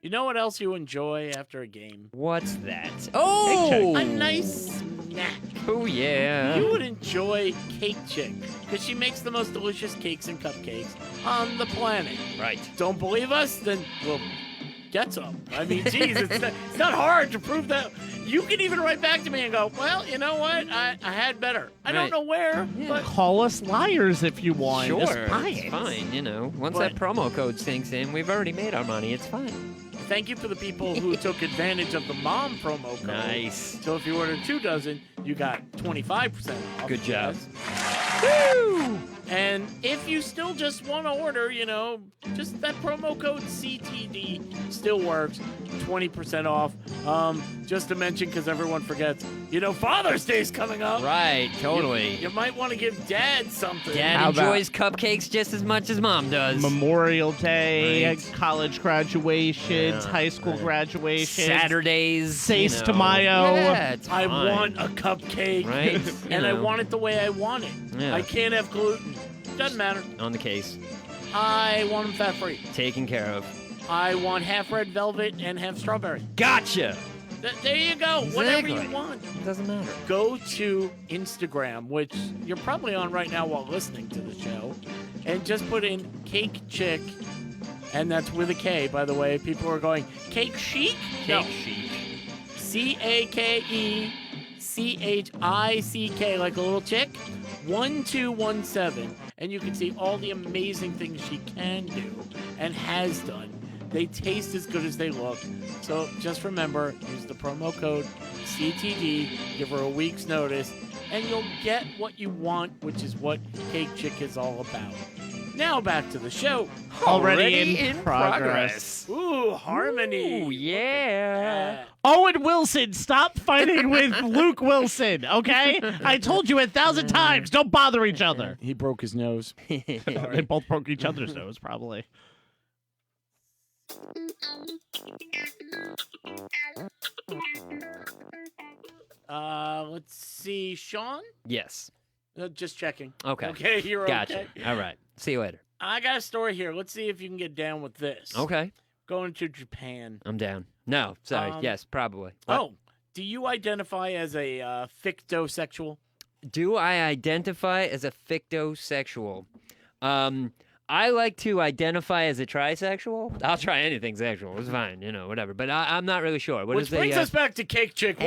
You know what else you enjoy after a game? What's that? Oh. A nice snack. Oh yeah. You would enjoy Cake Chick because she makes the most delicious cakes and cupcakes on the planet. Right. Don't believe us? Then we'll get some. I mean, geez, it's not hard to prove that. You can even write back to me and go, "Well, you know what? I had better. I don't Right. know where, but Call us liars if you want. Sure. Just buy It's it. fine. Once But- that promo code sinks in, we've already made our money. It's fine. thank you for the people who took advantage of the mom promo code. Nice. So if you ordered 2 dozen, you got 25% off. Good job. Woo! And if you still just want to order, just that promo code CTD still works. 20% off. Just to mention, because everyone forgets, Father's Day's coming up. Right. Totally. You might want to give Dad something. Dad How about- enjoys cupcakes just as much as Mom does. Memorial Day, Right. college graduations, Yeah, high school right. graduations, Saturdays. Seis de Mayo. Yeah, it's I fine. want a cupcake. Right? And I want it the way I want it. Yeah. I can't have gluten. Doesn't matter. On the case. I want them fat-free. Taken care of. I want half red velvet and half strawberry. Gotcha. There you go. Whatever Exactly. you want. It doesn't matter. Go to Instagram, which you're probably on right now while listening to the show, and just put in Cake Chick, and that's with a K, by the way. People are going, Cake Chic? No. Chic. CAKECHICK, like a little chick. 1217, and you can see all the amazing things she can do and has done. They taste as good as they look. So just remember, use the promo code CTD, give her a week's notice, and you'll get what you want, which is what Cake Chick is all about. Now back to the show. Already in progress. Ooh, harmony. Ooh, yeah. Owen Wilson, stop fighting with Luke Wilson, okay? I told you 1,000 times, don't bother each other. He broke his nose. They both broke each other's nose, probably. Let's see, Sean. Yes. Just checking. Okay. Okay, you're Gotcha. okay. All right. See you later. I got a story here. Let's see if you can get down with this. Okay. Going to Japan. I'm down. No, sorry. Yes, probably. What? Oh, do you identify as a fictosexual? Do I identify as a fictosexual? I like to identify as a trisexual. I'll try anything sexual. It's fine, whatever. But I'm not really sure. What Which is brings the, us back to Cake Chick. Heyo,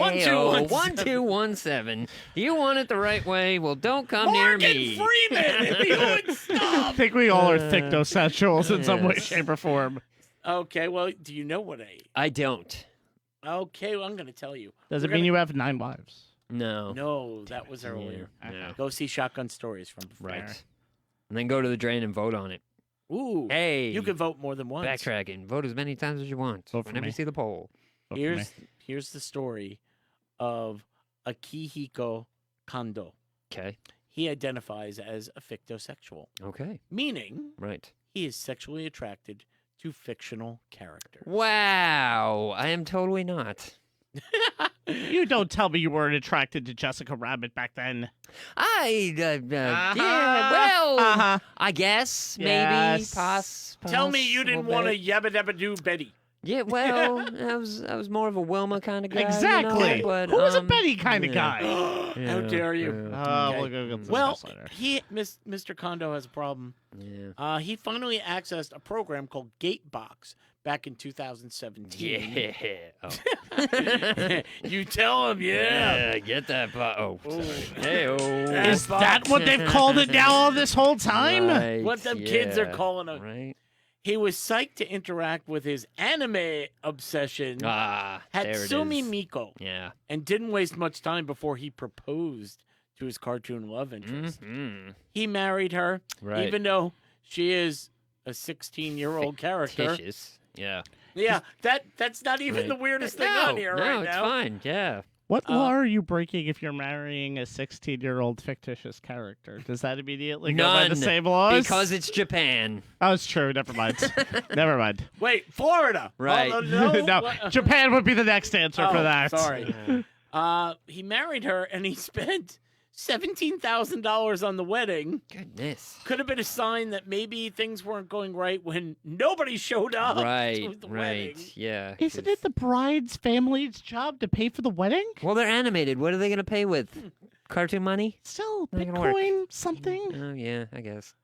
1217. 1217. Do you want it the right way? Well, don't come near Morgan me. Freeman! If you would I stop! think we all are fictosexuals in some way, yes. shape, or form. Okay, well, do you know what I don't. Okay, well, I'm going to tell you. Does it We're mean gonna- you have 9 wives? No. No, that was earlier. Yeah. Go see Shotgun Stories from Right. there. And then go to the drain and vote on it. Ooh. Hey. You can vote more than once. Backtracking. Vote as many times as you want. Vote for Whenever me. you see the poll. Vote for me. Here's the story of Akihiko Kondo. Okay. He identifies as a fictosexual, Okay. meaning Right. he is sexually attracted to fictional characters. Wow. I am totally not. You don't tell me you weren't attracted to Jessica Rabbit back then. Yeah, well, I guess, maybe, Yes. pass. Tell me you didn't want to. to yabba dabba do Betty. Yeah, well, I was more of a Wilma kind of guy. Exactly. But, Who was a Betty kind of yeah. guy? How dare you? Oh, Okay. we'll go get Well, this later. Mr. Kondo has a problem. Yeah. He finally accessed a program called Gatebox back in 2017. Yeah. Oh. You tell him, yeah. Get that. Oh, Ooh. sorry. Hey-oh. Is that what they've called it now all this whole time? Right, What them kids are yeah. calling it. Right. He was psyched to interact with his anime obsession, Ah, there it Hatsumi is. Miko, Yeah. and didn't waste much time before he proposed to his cartoon love interest. Mm-hmm. He married her, Right. even though she is a 16-year-old character. Fictitious. Yeah. Yeah, that's not even Right. the weirdest thing no, on here no, right it's now. fine. Yeah. What law are you breaking if you're marrying a 16-year-old fictitious character? Does that immediately go by the None, same laws? Because it's Japan. Oh, it's true. Never mind. Never mind. Wait, Florida. Right. Oh, no, No, What? Japan would be the next answer for Oh, that. Sorry. He married her, and he spent $17,000 on the wedding. Goodness. Could have been a sign that maybe things weren't going right when nobody showed up to Right. the Right. wedding. Yeah. Isn't it the bride's family's job to pay for the wedding? Well, they're animated. What are they going to pay with? Cartoon money? Still, Not gonna work. Bitcoin, something? Oh, yeah, I guess.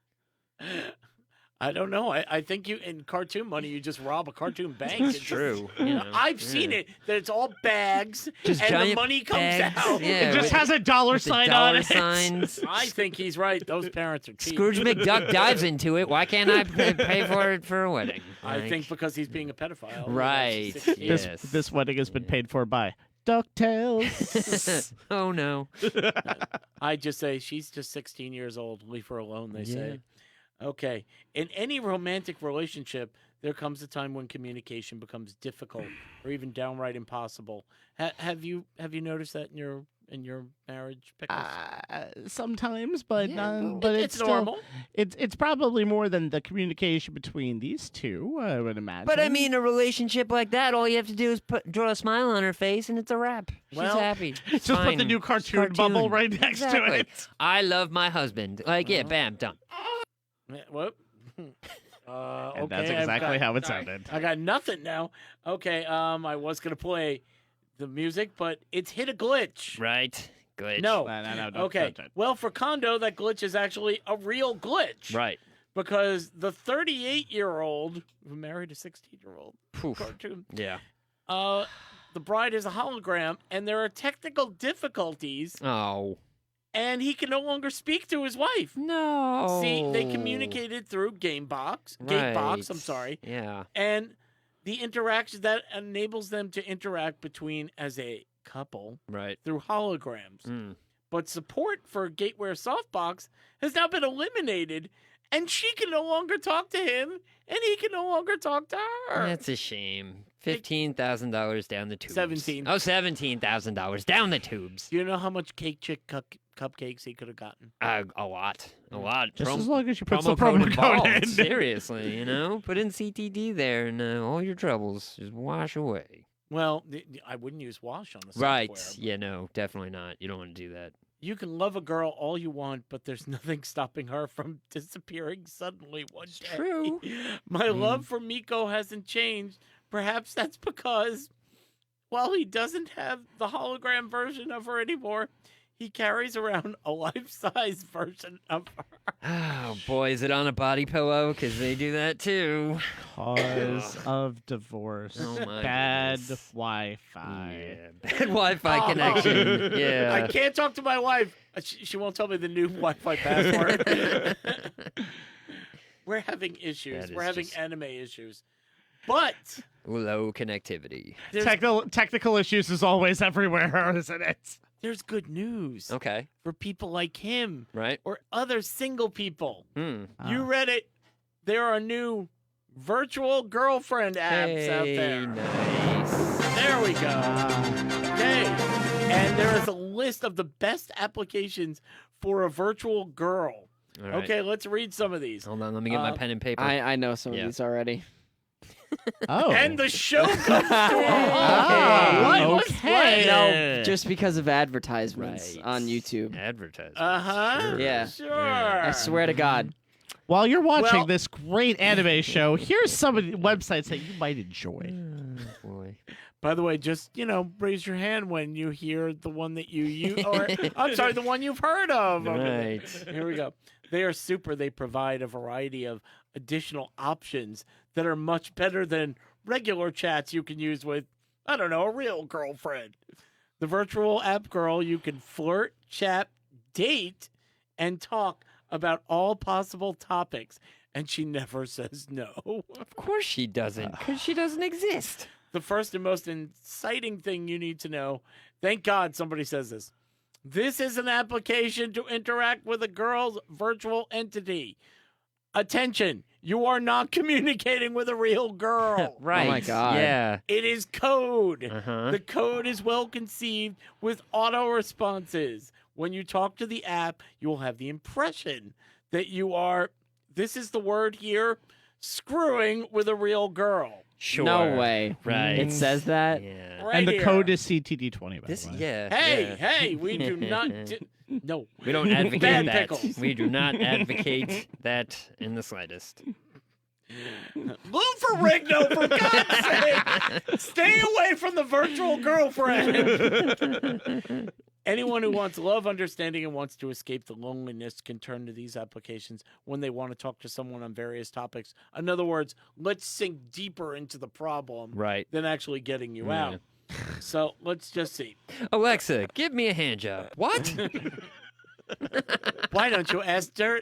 I don't know. I think you in cartoon money, you just rob a cartoon bank. It's and true. just- you know, I've seen yeah. it. That it's all bags, Just and the giant money comes bags, out. yeah. It just with- has a dollar With the sign dollar on it. signs. I think he's right. Those parents are cheap. Scrooge McDuck dives into it. Why can't I pay for it for a wedding? I Like, think because he's being a pedophile. Right. He's 16. This, Yes. this wedding has been paid for by DuckTales. oh no. I just say she's just 16 years old. Leave her alone, they Yeah. say. Okay. In any romantic relationship, there comes a time when communication becomes difficult or even downright impossible. Have you noticed that in your marriage, Pickles? Sometimes, but Yeah, well, but it's still- normal. It's probably more than the communication between these two. I would imagine. But I mean, a relationship like that, all you have to do is draw a smile on her face, and it's a wrap. She's Well, happy. It's just put the fine. new It's cartoon bubble right next to Exactly. it. I love my husband. Like, yeah, bam, done. What? And Okay, that's I've exactly got- how it sounded. I got nothing now. Okay, I was gonna play the music, but it's hit a glitch. Right. Good. No. No, don't Okay. touch it. Well, for Kondo, that glitch is actually a real glitch. Right. Because the 38-year-old who married a 16-year-old Poof. cartoon, Yeah. the bride is a hologram, and there are technical difficulties, Oh. and he can no longer speak to his wife. No. See, they communicated through Gatebox, I'm sorry, Yeah. and the interaction that enables them to interact between as a couple Right. through holograms. Mm. But support for Gateware Softbox has now been eliminated, and she can no longer talk to him, and he can no longer talk to her. That's a shame. $15,000 down the tubes. 17. Oh, $17,000 down the tubes. Do you know how much Cake Chick cupcakes he could have gotten? A lot. Just as long as you put promo some code promo code involved. in. Seriously, put in CTD there, and all your troubles just wash away. Well, I wouldn't use wash on the software. Right. Yeah, no, definitely not. You don't want to do that. You can love a girl all you want, but there's nothing stopping her from disappearing suddenly one day. true. My love for Miko hasn't changed. Perhaps that's because, while he doesn't have the hologram version of her anymore, he carries around a life-size version of her. Oh, boy, is it on a body pillow? Because they do that, too. Cause of divorce. Oh, my Bad goodness. Wi-Fi. Yeah, bad Wi-Fi connection. Yeah. I can't talk to my wife. She won't tell me the new Wi-Fi password. We're having issues. That We're is having just- anime issues. But Low connectivity. there's, Technical issues is always everywhere, isn't it? there's good news Okay. for people like him Right. or other single people. Hmm. You read it. There are new virtual girlfriend apps out there. Nice. There we go. Okay. And there is a list of the best applications for a virtual girl. All right. Okay, let's read some of these. Hold on, let me get my pen and paper. I know some Yeah. of these already. Oh. And the show comes to a Ah, halt. okay. No, just because of advertisements Right. on YouTube. Advertising. Uh-huh. Yeah. Sure. I swear to God. While you're watching Well- this great anime show, here's some of the websites that you might enjoy. Boy. By the way, just, raise your hand when you hear the one that you or I'm sorry, the one you've heard of. Okay. Right. Here we go. They are super. They provide a variety of additional options that are much better than regular chats you can use with, I don't know, a real girlfriend. The virtual app girl, you can flirt, chat, date, and talk about all possible topics. And she never says no. Of course she doesn't, because she doesn't exist. The first and most exciting thing you need to know, thank God somebody says this. This is an application to interact with a girl's virtual entity. Attention, you are not communicating with a real girl. Right. my God. Yeah. It is code. Uh-huh. The code is well conceived with auto responses. When you talk to the app, you will have the impression that you are, this is the word here, screwing with a real girl. Sure. No way. Right. It says that. Yeah. Right And the here. code is CTD20, by This, the way. yeah. Hey, yeah. hey, we do not. No. We don't advocate Bad that. pickles. We do not advocate that in the slightest. Lou Ferrigno, for God's sake! Stay away from the virtual girlfriend! Anyone who wants love, understanding, and wants to escape the loneliness can turn to these applications when they want to talk to someone on various topics. In other words, let's sink deeper into the problem Right. than actually getting you Yeah. out. So let's just see. Alexa, give me a hand job. What? Why don't you ask Siri?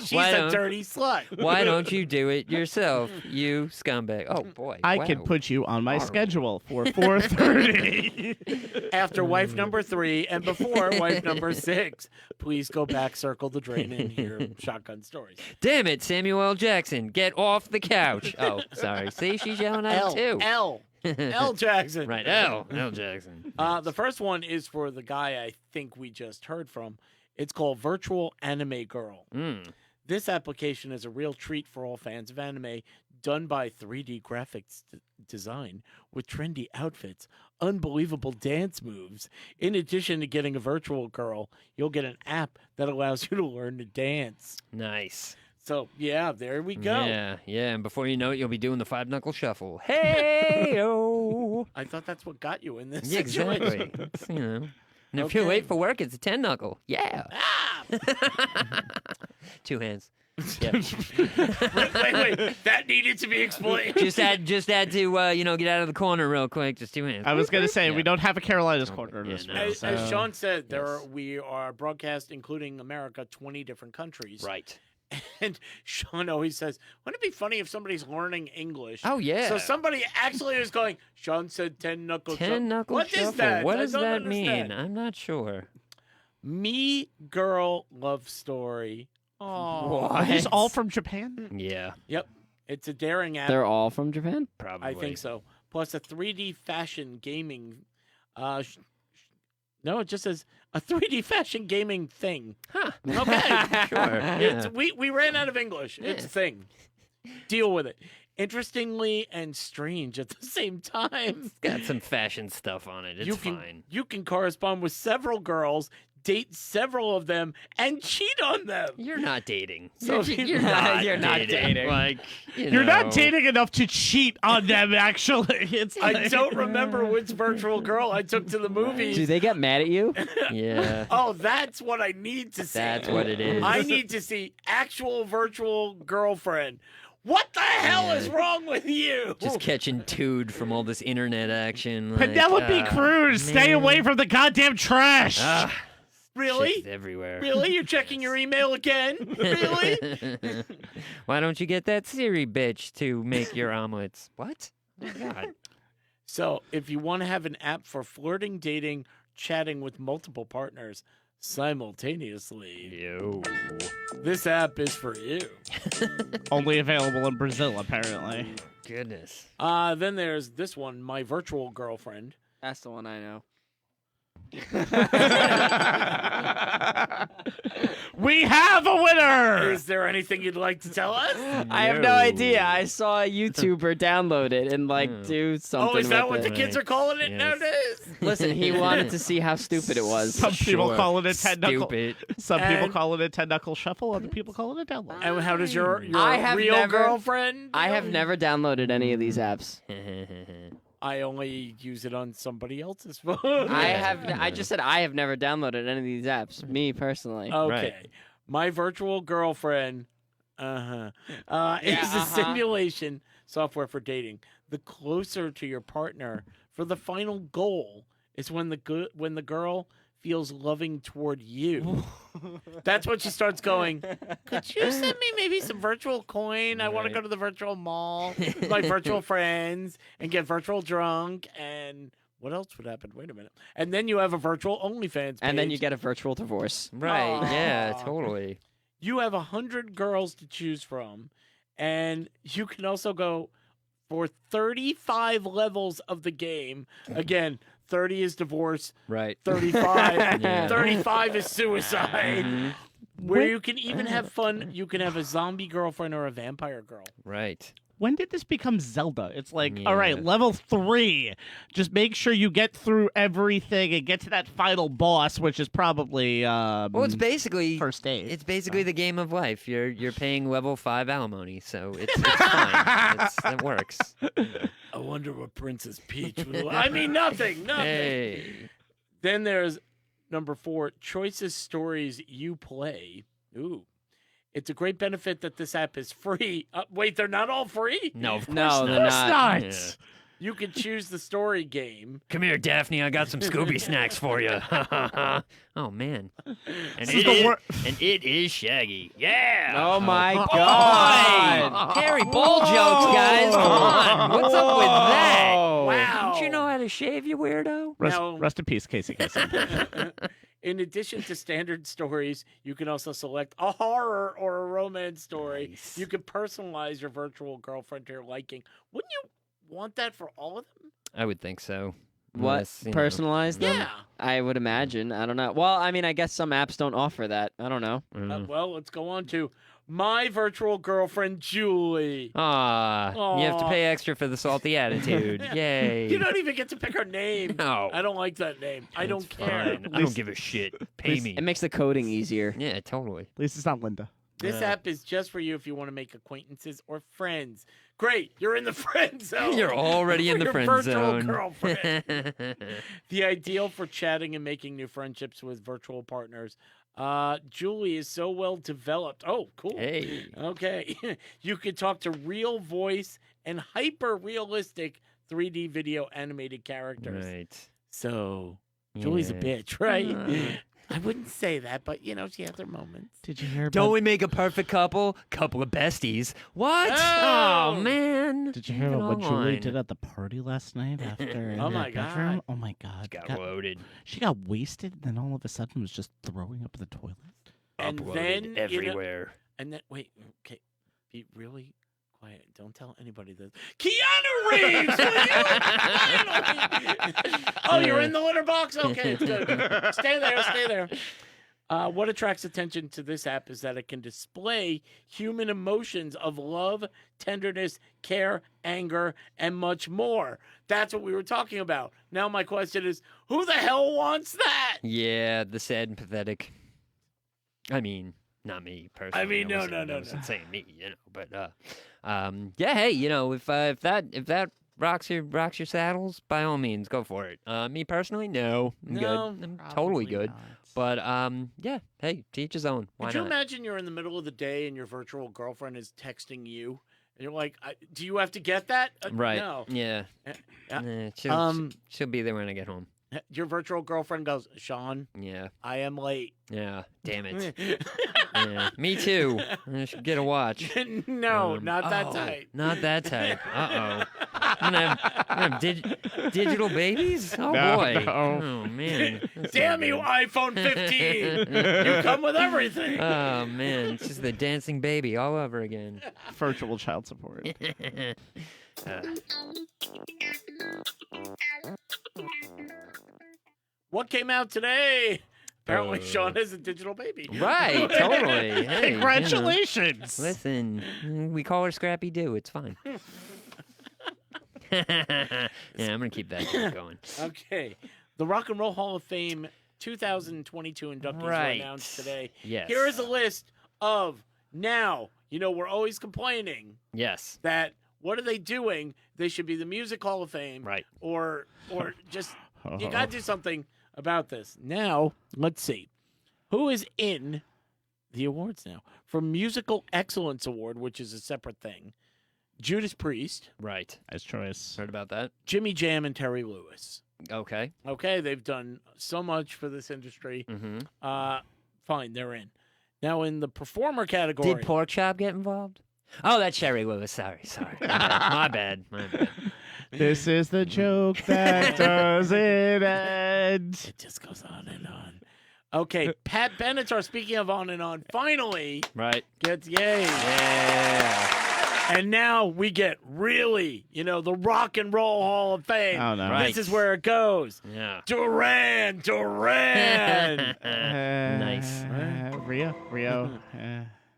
She's Why a don't- dirty slut. Why don't you do it yourself, you scumbag? Oh, boy. I wow. can put you on my Horrible. schedule for 4:30. After wife number 3 and before wife number 6. Please go back, circle the drain, and hear shotgun stories. Damn it, Samuel L. Jackson. Get off the couch. Oh, sorry. See, she's yelling at him, too. L Jackson. Right, L Jackson. The first one is for the guy I think we just heard from. It's called Virtual Anime Girl. Mm. This application is a real treat for all fans of anime, done by 3D graphics design with trendy outfits, unbelievable dance moves. In addition to getting a virtual girl, you'll get an app that allows you to learn to dance. Nice. So, yeah, there we go. Yeah, and before you know it, you'll be doing the 5-knuckle shuffle. Hey-oh. I thought that's what got you in this Yeah, situation. exactly. It's, you know. And if you're Okay. late for work, it's a 10-knuckle. Yeah. Ah! 2 hands. Yeah. wait. That needed to be explained. just had to get out of the corner real quick. Just 2 hands. I was going to say, Yeah. we don't have a Carolinas corner in Yeah, this no. one. As so- Sean said, Yes. we are broadcast, including America, 20 different countries. Right. And Sean always says, wouldn't it be funny if somebody's learning English? Oh, yeah. So somebody actually is going, Sean said 10 knuckle 10-knuckle What shuffle. is that? What I does don't that understand. mean? I'm not sure. Me girl love story. Oh, Are these What? all from Japan? Yeah, Yep. It's a daring app. They're all from Japan? probably. I think so. plus a 3D fashion gaming. No, it just says a 3D fashion gaming thing. Huh. Okay. Sure. It's, Yeah. we ran out of English. It's a thing. Deal with it. Interestingly and strange at the same time. Got some fashion stuff on it. It's fine. You can correspond with several girls, date several of them, and cheat on them. You're not dating. So you're not. You're not dating. Like You're not dating enough to cheat on them. Actually, it's. I like- don't remember which virtual girl I took to the movies. Do they get mad at you? Yeah. Oh, that's what I need to see. That's what it is. I need to see actual virtual girlfriend. What the hell is wrong with you? Just catching tood from all this internet action. Like, Penelope Cruz, stay away from the goddamn trash. Really? Shit's everywhere. Really? You're checking your email again? Really? Why don't you get that Siri bitch to make your omelets? What? Oh, my God. So, if you want to have an app for flirting, dating, chatting with multiple partners simultaneously, Yo. this app is for you. Only available in Brazil, apparently. Goodness. Then there's this one, My Virtual Girlfriend. That's the one I know. We have a winner. Is there anything you'd like to tell us? I have no idea. I saw a YouTuber download it and do something. Oh, is that with what the it. kids are calling it Yes. nowadays? Listen, he wanted to see how stupid it was. Some people Sure. call it a 10-knuckle. Stupid. Some people And- call it a 10-knuckle shuffle. Other people call it a download. And how does your I have real never- girlfriend? I have never downloaded any of these apps. I only use it on somebody else's phone. I just said I have never downloaded any of these apps. Me personally. Okay. My Virtual Girlfriend is a simulation software for dating. The closer to your partner for the final goal is when the girl feels loving toward you. That's when she starts going, could you send me maybe some virtual coin? I want to go to the virtual mall with my virtual friends and get virtual drunk. And what else would happen? Wait a minute. And then you have a virtual OnlyFans page. And then you get a virtual divorce. Right. Yeah, Aw. totally. You have 100 girls to choose from, and you can also go for 35 levels of the game. Again, 30 is divorce, Right. 35 Yeah. 35 is suicide. Mhm. Where you can even have fun. You can have a zombie girlfriend or a vampire girl. Right. When did this become Zelda? It's like, Yeah. all right, level 3. Just make sure you get through everything and get to that final boss, which is probably Well, it's basically first stage. It's basically the game of life. You're paying level 5 alimony, so it's fine. It works. I wonder what Princess Peach will. I mean, nothing. Hey. Then there's number 4, choices stories you play. Ooh. It's a great benefit that this app is free. Wait, they're not all free? No, of course No, not. they're not. Yeah. You can choose the story game. Come here, Daphne. I got some Scooby snacks for you. Oh man, and This is the it is Shaggy. Yeah. Oh my Oh, god. boy. Harry Ball jokes, guys. Come on. What's up with that? Wow. Don't you know how to shave, you weirdo? Now- Rest in peace, Casey Kasem. In addition to standard stories, you can also select a horror or a romance story. Nice. You can personalize your virtual girlfriend to your liking. Wouldn't you want that for all of them? I would think so. What? Unless, you know, Personalized them? Yeah. I would imagine. I don't know. Well, I mean, I guess some apps don't offer that. I don't know. Well, let's go on to my virtual girlfriend, Julie. You have to Aw. pay extra for the salty attitude. Yay. You don't even get to pick her name. No. I don't like that name. I don't care. Fine. I don't give a shit. Pay me. It makes the coding easier. Yeah, totally. At least it's not Linda. This app is just for you if you want to make acquaintances or friends. Great, you're in the friend zone. You're already in For the your friend virtual zone. girlfriend. The ideal for chatting and making new friendships with virtual partners. Julie is so well developed. Oh, cool. Hey. Okay. You can talk to real voice and hyper realistic 3D video animated characters. Right. So, Julie's a Yeah. bitch, right? I wouldn't say that, but she has her moments. Did you hear Don't we make a perfect couple? Couple of besties. What? Oh! Oh, man. Did you hear Even what Julie online. did at the party last night after in Oh her my bedroom? God. Oh my god. Got loaded. She got wasted and then all of a sudden was just throwing up in the toilet. And Uploaded then, everywhere. And then, wait, okay, be really Quiet. Don't tell anybody this. Keanu Reeves! Will you finally? Oh, you're in the litter box? Okay, it's good. Stay there. Stay there. What attracts attention to this app is that it can display human emotions of love, tenderness, care, anger, and much more. That's what we were talking about. Now my question is, who the hell wants that? Yeah, the sad and pathetic. I mean, not me personally. I mean, no. I wasn't saying me, but yeah. Hey, if that rocks your saddles, by all means, go for it. Me personally, no, I'm good. I'm totally good. But yeah. Hey, to each his own. Why Could you not? imagine you're in the middle of the day and your virtual girlfriend is texting you, and you're like, "Do you have to get that?" Right. No. Yeah. She'll be there when I get home. Your virtual girlfriend goes, "Sean, Yeah. I am late." Yeah. Damn it. Yeah. Me too. I should get a watch. No, not that type. Not that type. Uh-oh. I'm gonna have digital babies? Oh, No, boy. no. Oh, man. That's Damn not you, good. iPhone 15! You come with everything. Oh, man. It's just the dancing baby all over again. Virtual child support. What came out today? Apparently, Sean is a digital baby. Right, totally. Hey, Congratulations. Listen, we call her Scrappy Doo. It's fine. Yeah, I'm going to keep that going. Okay. The Rock and Roll Hall of Fame 2022 inductees were Right. announced today. Yes. Here is a list of now, we're always complaining Yes. that what are they doing? They should be the Music Hall of Fame. Right. Or just, you got to do something about this. Now, let's see. Who is in the awards now? For Musical Excellence Award, which is a separate thing, Judas Priest, Right. Nice choice. Heard about that? Jimmy Jam, and Terry Lewis. Okay. Okay, they've done so much for this industry. Mm-hmm. Fine, they're in. Now, in the performer category, Did Pork Chop get involved? Oh, that's Sherry Lewis. Sorry. My bad. This is the joke that doesn't end. it just goes on and on. Okay, Pat Benatar, speaking of on and on, finally Right. gets yay. Yeah. And now we get really, the Rock and Roll Hall of Fame. Oh, no. Right. This is where it goes. Yeah. Duran. Nice. Rio.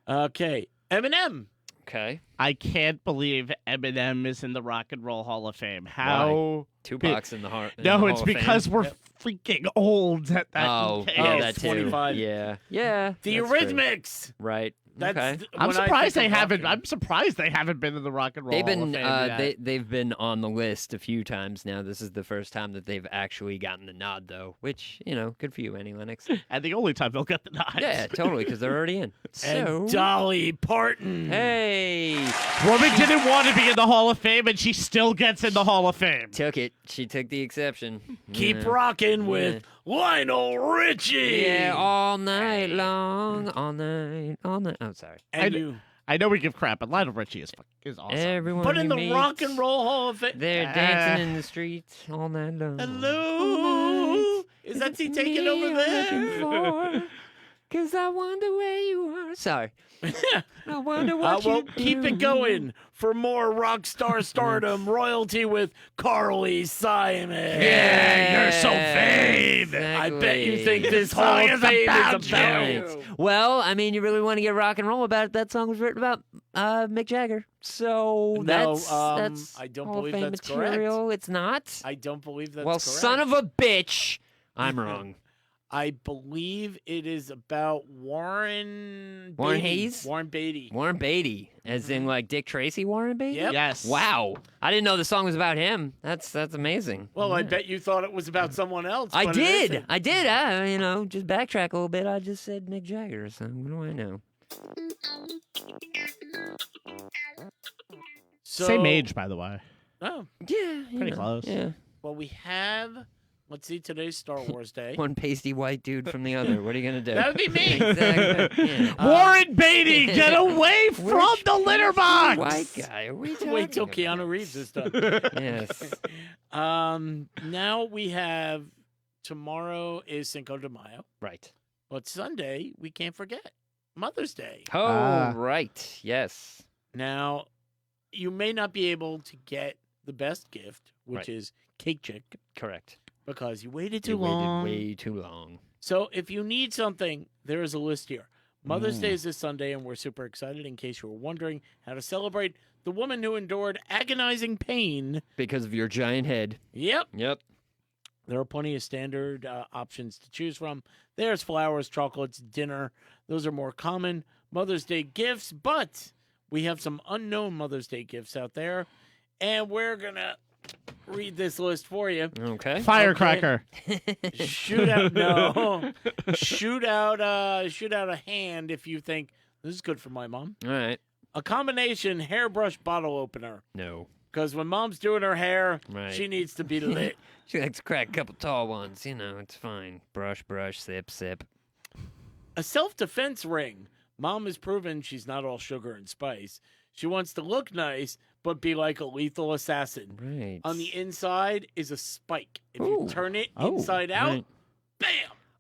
Okay, Eminem. Okay. I can't believe Eminem is in the Rock and Roll Hall of Fame. How? Tupac's in the heart. No, it's because we're freaking old at that. Oh, case. yeah, Oh, that too. 25. Yeah. The The Eurythmics. Right. That's Okay. I'm when I surprised think they of haven't. rock I'm surprised they haven't been in the Rock and Roll They've Hall been of Fame yet. they've been on the list a few times now. This is the first time that they've actually gotten the nod, though. Which good for you, Annie Lennox. And the only time they'll get the nod. Yeah, totally, because they're already in. So, And Dolly Parton. hey, Woman didn't want to be in the Hall of Fame, and she still gets in the Hall of Fame. took it. She took the exception. Keep Yeah. rocking with Lionel Richie. Yeah, all night long, all night. Oh, sorry. And I know we give crap, but Lionel Richie is awesome. Everyone. but in you the meet, Rock and Roll Hall of Fame. they're dancing in the streets all night long. Hello. Is that he taking Me over I'm there? looking for, 'cause I wonder where you are. Sorry. I wonder what Well, you keep do. it going for more rock star stardom royalty with Carly Simon. Yeah, you're so vain. I bet you think Exactly. this Hall of is Fame about is about you. you. Well, I mean, you really want to get rock and roll about it. That song was written about Mick Jagger. So No, that's I don't Hall of believe Fame that's material. It's not. I don't believe that's Well, correct. son of a bitch. I'm wrong. I believe it is about Warren Warren Beatty. Hayes? Warren Beatty. Warren Beatty, as in like Dick Tracy Warren Beatty? Yep. Yes. Wow. I didn't know the song was about him. That's amazing. Well, I bet you thought it was about someone else. I but it did. isn't. I did. I just backtrack a little bit. I just said Mick Jagger, so what do I know? So, Same age, by the way. Oh, Yeah. Pretty close. Yeah. well, we have. Let's see. Today's Star Wars Day. One pasty white dude from the other. What are you going to do? That would be me. Exactly. Yeah. Warren Beatty, get away from Which the litter box. White guy. Are we talking Wait till about? Keanu Reeves is done. Yes. Now we have. Tomorrow is Cinco de Mayo, Right. but Sunday we can't forget Mother's Day. Oh, Ah. right. Yes. Now, you may not be able to get the best gift, which Right. is Cake Chick, Correct. because you waited too You long. waited way too long. So if you need something, there is a list here. Mother's Day is this Sunday, and we're super excited. In case you were wondering how to celebrate the woman who endured agonizing pain. Because of your giant head. Yep. Yep. There are plenty of standard options to choose from. There's flowers, chocolates, dinner. Those are more common Mother's Day gifts, but we have some unknown Mother's Day gifts out there, and we're going to read this list for you. Okay. Firecracker. Shoot out, no. shoot out a hand if you think this is good for my mom. All right. A combination hairbrush bottle opener, No. because when mom's doing her hair, Right. she needs to be lit. She likes to crack a couple tall ones. You know, it's fine. Brush, sip, sip. A self-defense ring. Mom has proven she's not all sugar and spice. She wants to look nice, but be like a lethal assassin. Right. On the inside is a spike. If Ooh. you turn it Oh, inside out, right. bam!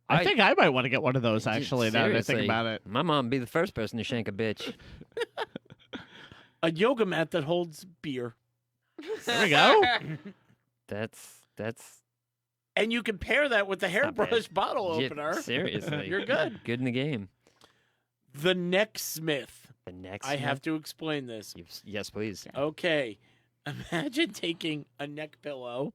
I think I might want to get one of those, actually, now that I think Seriously, about it. My mom would be the first person to shank a bitch. A yoga mat that holds beer. There we go. That's And you can pair that with the not bad. hairbrush bottle Yeah, opener. seriously. You're good. Good in the game. The necksmith. The next I have to explain this. Yes, please. Okay. Imagine taking a neck pillow,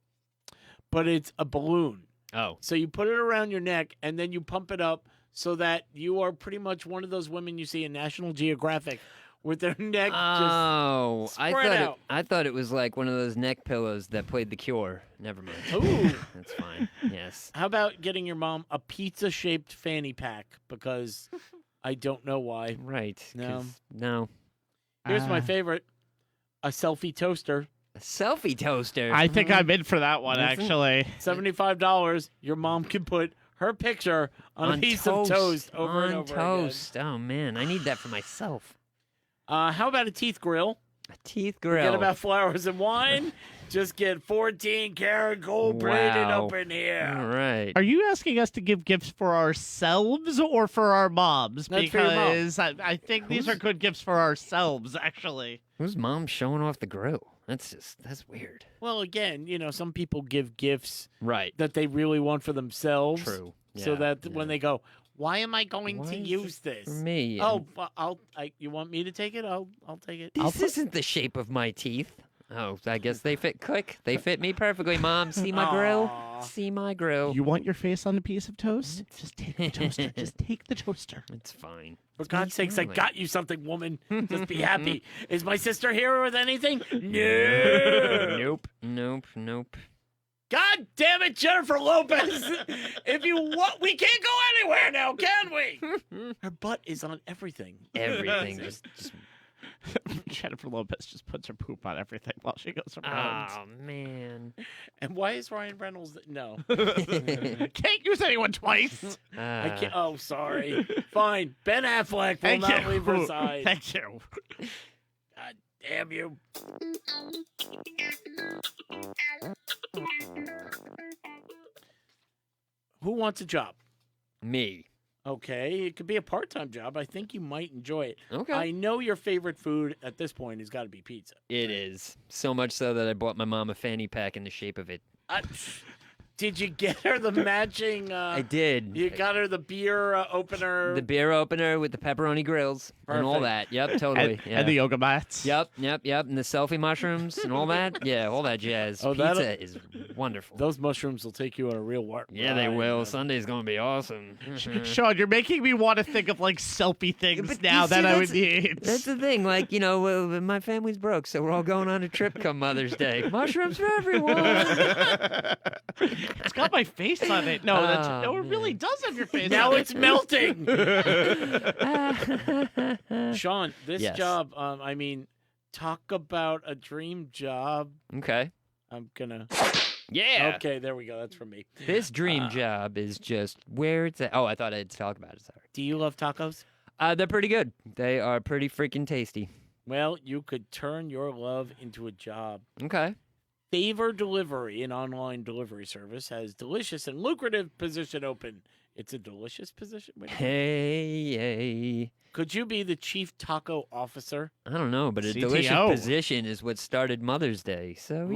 but it's a balloon. Oh. So you put it around your neck and then you pump it up so that you are pretty much one of those women you see in National Geographic with their neck Oh, spread out. I thought it was like one of those neck pillows that played The Cure. Never mind. just. Ooh. That's fine. Yes. How about getting your mom a pizza-shaped fanny pack? Because I don't know why. Right. No. 'cause- No. Here's my Ah. favorite: a selfie toaster. A selfie toaster. I think I'm in for that one, Listen. actually. $75. Your mom can put her picture on a piece of toast over on and over toast. Oh man, I need that for myself. again. How about a teeth grill? A teeth grill. Forget about flowers and wine. Just get 14-karat gold braided Wow. up in here. All right. Are you asking us to give gifts for ourselves or for our moms? That's for your mom. Because I think these are good gifts for ourselves, actually. Who's mom showing off the grill? That's weird. Well, again, some people give gifts Right. that they really want for themselves. True. So Yeah, that yeah. when they go, why am I going Why to is use this this? for me? Oh, you want me to take it? I'll take it. This isn't the shape of my teeth. Oh, I guess they fit quick. They fit me perfectly, Mom. See my grill? Aw. See my grill. You want your face on a piece of toast? Just take the toaster. Just take the toaster. It's fine. For God's sakes, I really. got you something, woman. Just be happy. Is my sister here with anything? No. Nope. God damn it, Jennifer Lopez. If you want, we can't go anywhere now, can we? Her butt is on everything. Everything just Jennifer Lopez just puts her poop on everything while she goes around. Oh man. And why is Ryan Reynolds? No. Can't use anyone twice. I can't. Oh, sorry. Fine. Ben Affleck will Thank not you. leave her side. Thank you. God damn you. Who wants a job? Me. Okay, it could be a part-time job. I think you might enjoy it. Okay. I know your favorite food at this point has got to be pizza. It is. So much so that I bought my mom a fanny pack in the shape of it. Did you get her the matching? I did. You got her the beer opener. The beer opener with the pepperoni grills and all Perfect. that. Yep, totally. And, yeah. and the yoga mats. Yep. And the selfie mushrooms and all that. Yeah, all that jazz. Oh, that'll- Pizza is wonderful. Those mushrooms will take you on a real walk. Yeah, they will. Sunday's gonna be awesome. Sean, you're making me want to think of like selfie things but now you see, that I would that's- need. That's the thing. Like, my family's broke, so we're all going on a trip come Mother's Day. Mushrooms for everyone. It's got my face on it. No, Oh, it really man. does have your face Now on it's melting. Sean, this Yes. job, talk about a dream job. Okay. I'm gonna. Yeah. Okay, there we go. That's from me. This dream job is just where it's at. Oh, I thought I'd talk about it. Sorry. Do you love tacos? They're pretty good. They are pretty freaking tasty. Well, you could turn your love into a job. Okay. Favor Delivery, an online delivery service, has delicious and lucrative position open. It's a delicious position. Wait a minute. Hey. Could you be the chief taco officer? I don't know, but a CTO. delicious position is what started Mother's Day. So,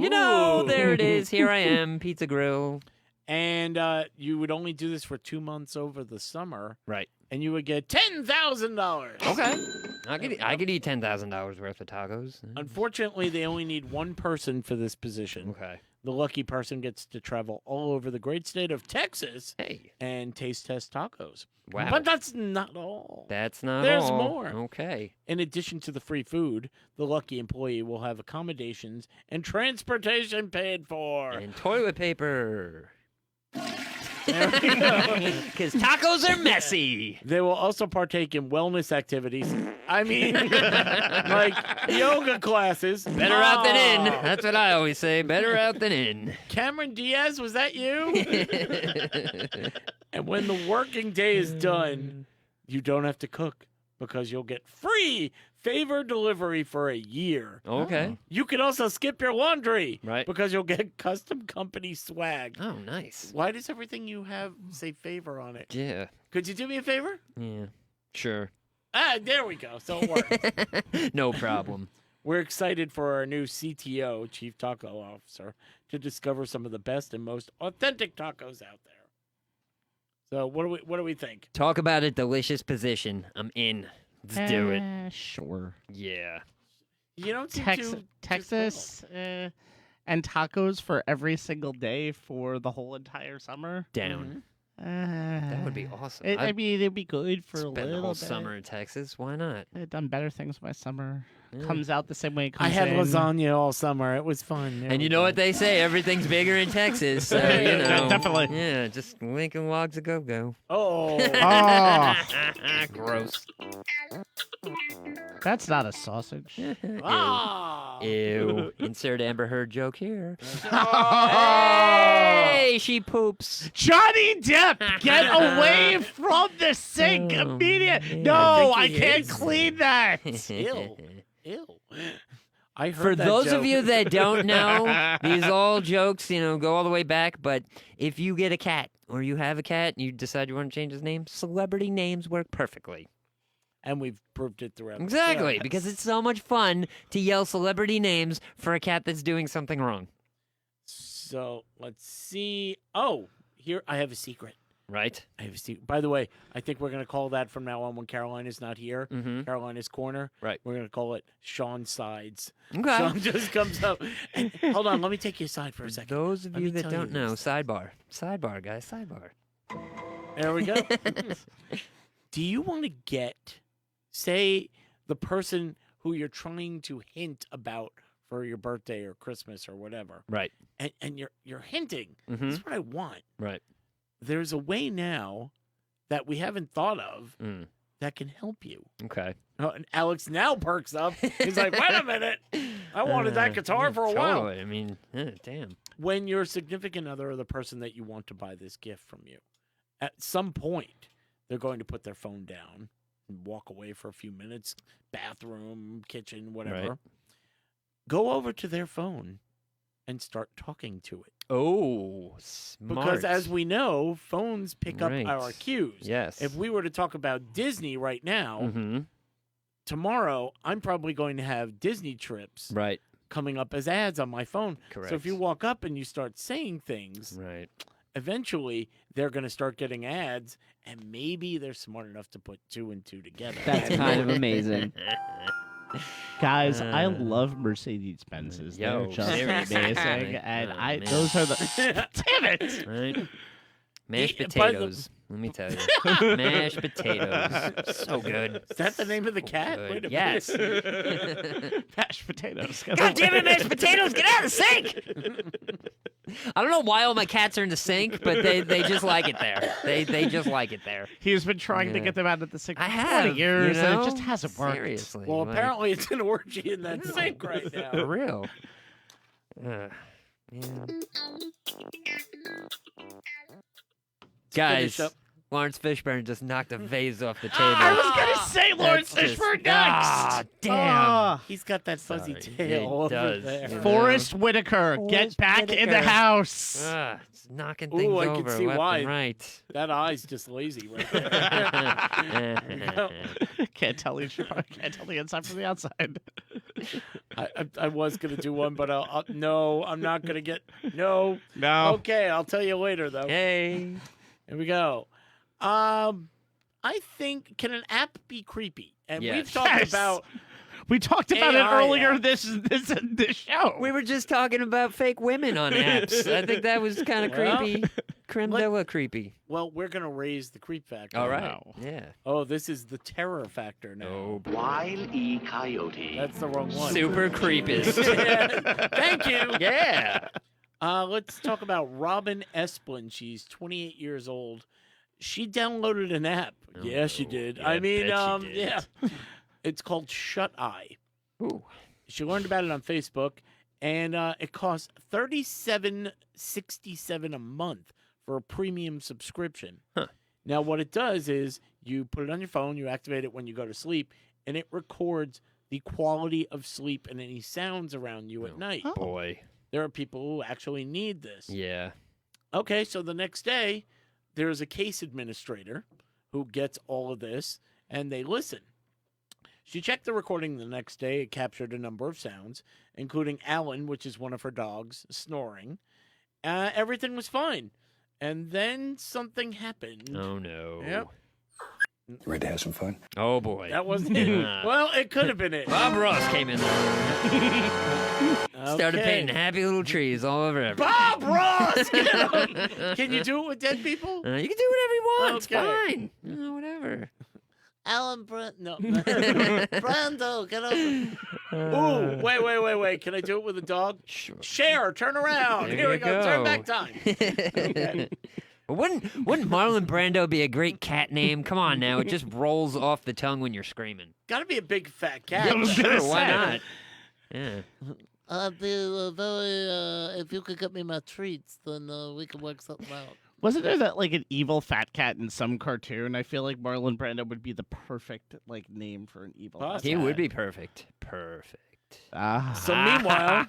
there it is. Here I am, Pizza Grill. And you would only do this for 2 months over the summer, Right. and you would get $10,000. Okay. I could eat $10,000 worth of tacos. Unfortunately, they only need one person for this position. Okay. The lucky person gets to travel all over the great state of Texas Hey. and taste test tacos. Wow. But that's not all. That's not There's all. more. Okay. In addition to the free food, the lucky employee will have accommodations and transportation paid for. And toilet paper. There we go. Because tacos are messy. They will also partake in wellness activities. I mean, like yoga classes. Better out than in. Oh. That's what I always say. Better out than in. Cameron Diaz, was that you? And when the working day is done, you don't have to cook because you'll get free favor delivery for a year. Okay. You can also skip your laundry, Right. Because you'll get custom company swag. Oh, nice. Why does everything you have say favor on it? Yeah. Could you do me a favor? Yeah. Sure. Ah, there we go. So it works. No problem. We're excited for our new CTO, Chief Taco Officer, to discover some of the best and most authentic tacos out there. So what do we think? Talk about a delicious position. I'm in. Let's do it. Sure. Yeah. You don't seem too Texas and tacos for every single day for the whole entire summer. Down. That That would be awesome. I mean, it'd be good for a spend little the whole bit. summer in Texas. Why not? I've done better things with my summer. Yeah. Comes out the same way it I comes had in. lasagna all summer. It was fun. There And we you know go. what they say? Everything's bigger in Texas. So, you Yeah, know. definitely. Yeah, just Lincoln Logs a go-go. Oh. Gross. That's not a sausage. Ah. Ew. Insert Amber Heard joke here. Oh. Hey, she poops. Johnny Depp, get away from the sink Oh, immediately. man. No, I I think he can't is. clean that. Ew. Ew. I heard For that those joke. of you that don't know, these all jokes, go all the way back. But if you get a cat or you have a cat and you decide you want to change his name, celebrity names work perfectly. And we've proved it throughout. the Exactly, show. because it's so much fun to yell celebrity names for a cat that's doing something wrong. So let's see. Oh, here I have a secret. Right? I have a secret. By the way, I think we're going to call that from now on when Caroline is not here. Mm-hmm. Carolina's Corner. Right. We're going to call it Sean Sides. Okay. Sean just comes up. And, hold on, let me take you aside for a second. Those of Let you me that tell don't you know, this. sidebar. Sidebar, guys, sidebar. There we go. Do you want to get, say, the person who you're trying to hint about for your birthday or Christmas or whatever, Right. and you're hinting, Mm-hmm. this is what I want. Right. There's a way now that we haven't thought of Mm. that can help you. Okay. Oh, and Alex now perks up. He's like, wait a minute. I wanted that guitar for a while. Totally. I mean, damn. When your significant other or the person that you want to buy this gift from you, at some point, they're going to put their phone down and walk away for a few minutes, bathroom, kitchen, whatever. Right. Go over to their phone and start talking to it. Oh, smart. Because as we know, phones pick up Right. our cues. Yes. If we were to talk about Disney right now, Mm-hmm. tomorrow I'm probably going to have Disney trips Right. coming up as ads on my phone. Correct. So if you walk up and you start saying things, Right. eventually they're going to start getting ads, and maybe they're smart enough to put 2 and 2 together. That's kind of amazing. Guys, I Uh, love Mercedes Benzes. They're yo, just seriously. amazing, and Oh, I man. those are the damn it. Right. Mashed Yeah, by the- potatoes. Let me tell you. Mashed potatoes. So good. Is that the name of the So cat? good. Wait a Yes. minute. Mashed potatoes. God damn it, mashed potatoes! Get out of the sink! I don't know why all my cats are in the sink, but they just like it there. They just like it there. He's been trying to Yeah. get them out of the sink for I 20 have years, you and know? it just hasn't worked. Seriously. Well, like, apparently it's an orgy in that sink right for now. real. Yeah. Guys, Finish up. Lawrence Fishburne just knocked a vase off the table. I was gonna say Lawrence That's just- Fishburne next. Ah, damn. Ah. He's got that fuzzy Sorry. tail He over does, there. you know. Forrest Whitaker, get Forrest back in the Whitaker. house. Ah, it's knocking Ooh, things I can over see left why. and right. That eye's just lazy right there. Can't tell the inside from the outside. I was gonna do one, but no, I'm not gonna get no. No. Okay, I'll tell you later though. Hey. Here we go. I think, can an app be creepy? And Yes. we've talked Yes. about. We talked about it AI earlier app. this show. We were just talking about fake women on apps. I think that was kind of Well, creepy. Creme de la creepy. Well, we're gonna raise the creep factor. All right. Wow. Yeah. Oh, this is the terror factor now. Oh, Wile E. Coyote. That's the wrong one. super creepist. Thank you. Yeah. Let's talk about Robin Esplin. She's 28 years old. She downloaded an app. Oh, yeah, she did. yeah, I mean, bet she did. yeah. It's called Shut Eye. Ooh. She learned about it on Facebook, and it costs $37.67 a month for a premium subscription. Huh. Now, what it does is you put it on your phone, you activate it when you go to sleep, and it records the quality of sleep and any sounds around you at night. Boy. There are people who actually need this. Yeah. Okay, so the next day, there's a case administrator who gets all of this, and they listen. She checked the recording the next day. It captured a number of sounds, including Alan, which is one of her dogs, snoring. Everything was fine. And then something happened. Oh, no. Yep. Ready to have some fun? Oh, boy. That wasn't it. Well, it could have been it. Bob Ross came in there. Started Okay. painting happy little trees all over everything. Bob Ross! Get him! Can you do it with dead people? You can do whatever you want. Okay. It's fine. Whatever. Alan no. Brando, get over. Ooh, wait. Can I do it with a dog? Sure. Cher, turn around. There Here we you go. Turn go. back time. Okay. Wouldn't Marlon Brando be a great cat name? Come on now. It just rolls off the tongue when you're screaming. Gotta be a big fat cat. I was gonna Sure, why say. not? Yeah. I'd be very, if you could get me my treats, then we could work something out. Wasn't there that like an evil fat cat in some cartoon? I feel like Marlon Brando would be the perfect like name for an evil fat He cat. would be perfect. Perfect. So meanwhile,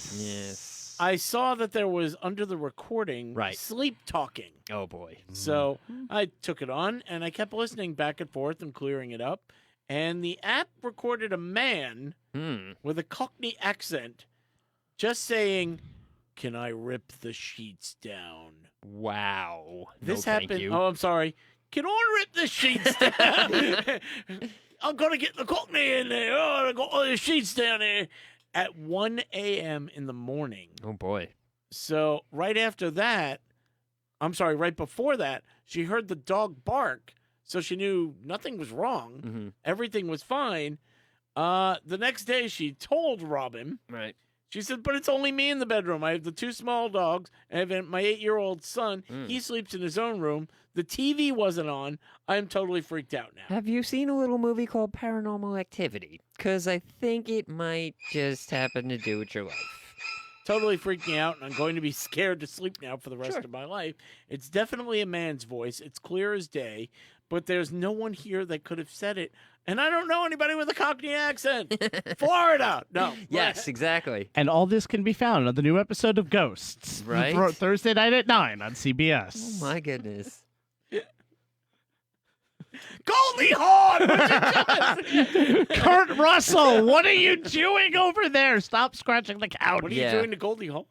Yes. I saw that there was under the recording Right. sleep talking. Oh, boy. So I took it on and I kept listening back and forth and clearing it up. And the app recorded a man with a Cockney accent just saying, "Can I rip the sheets down?" Wow. This no, happened. Thank you. Oh, I'm sorry. Can I rip the sheets down? I'm going to get the Cockney in there. Oh, I got all the sheets down here at 1 a.m. in the morning. Oh, boy. So right after that, right before that, she heard the dog bark. So she knew nothing was wrong. Mhm. Everything was fine. The next day, she told Robin. Right. She said, "But it's only me in the bedroom. I have the two small dogs. I have my 8-year-old son. He sleeps in his own room. The TV wasn't on. I'm totally freaked out now." Have you seen a little movie called Paranormal Activity? Because I think it might just happen to do with your life. Totally freaked me out, and I'm going to be scared to sleep now for the rest Sure. of my life. It's definitely a man's voice. It's clear as day, but there's no one here that could have said it. And I don't know anybody with a Cockney accent. Florida. No. Yes, exactly. And all this can be found on the new episode of Ghosts. Right. Thursday night at 9 on CBS. Oh, my goodness. Goldie Hawn! What you doing? Kurt Russell, what are you doing over there? Stop scratching the couch. What are you Yeah. doing to Goldie Hawn?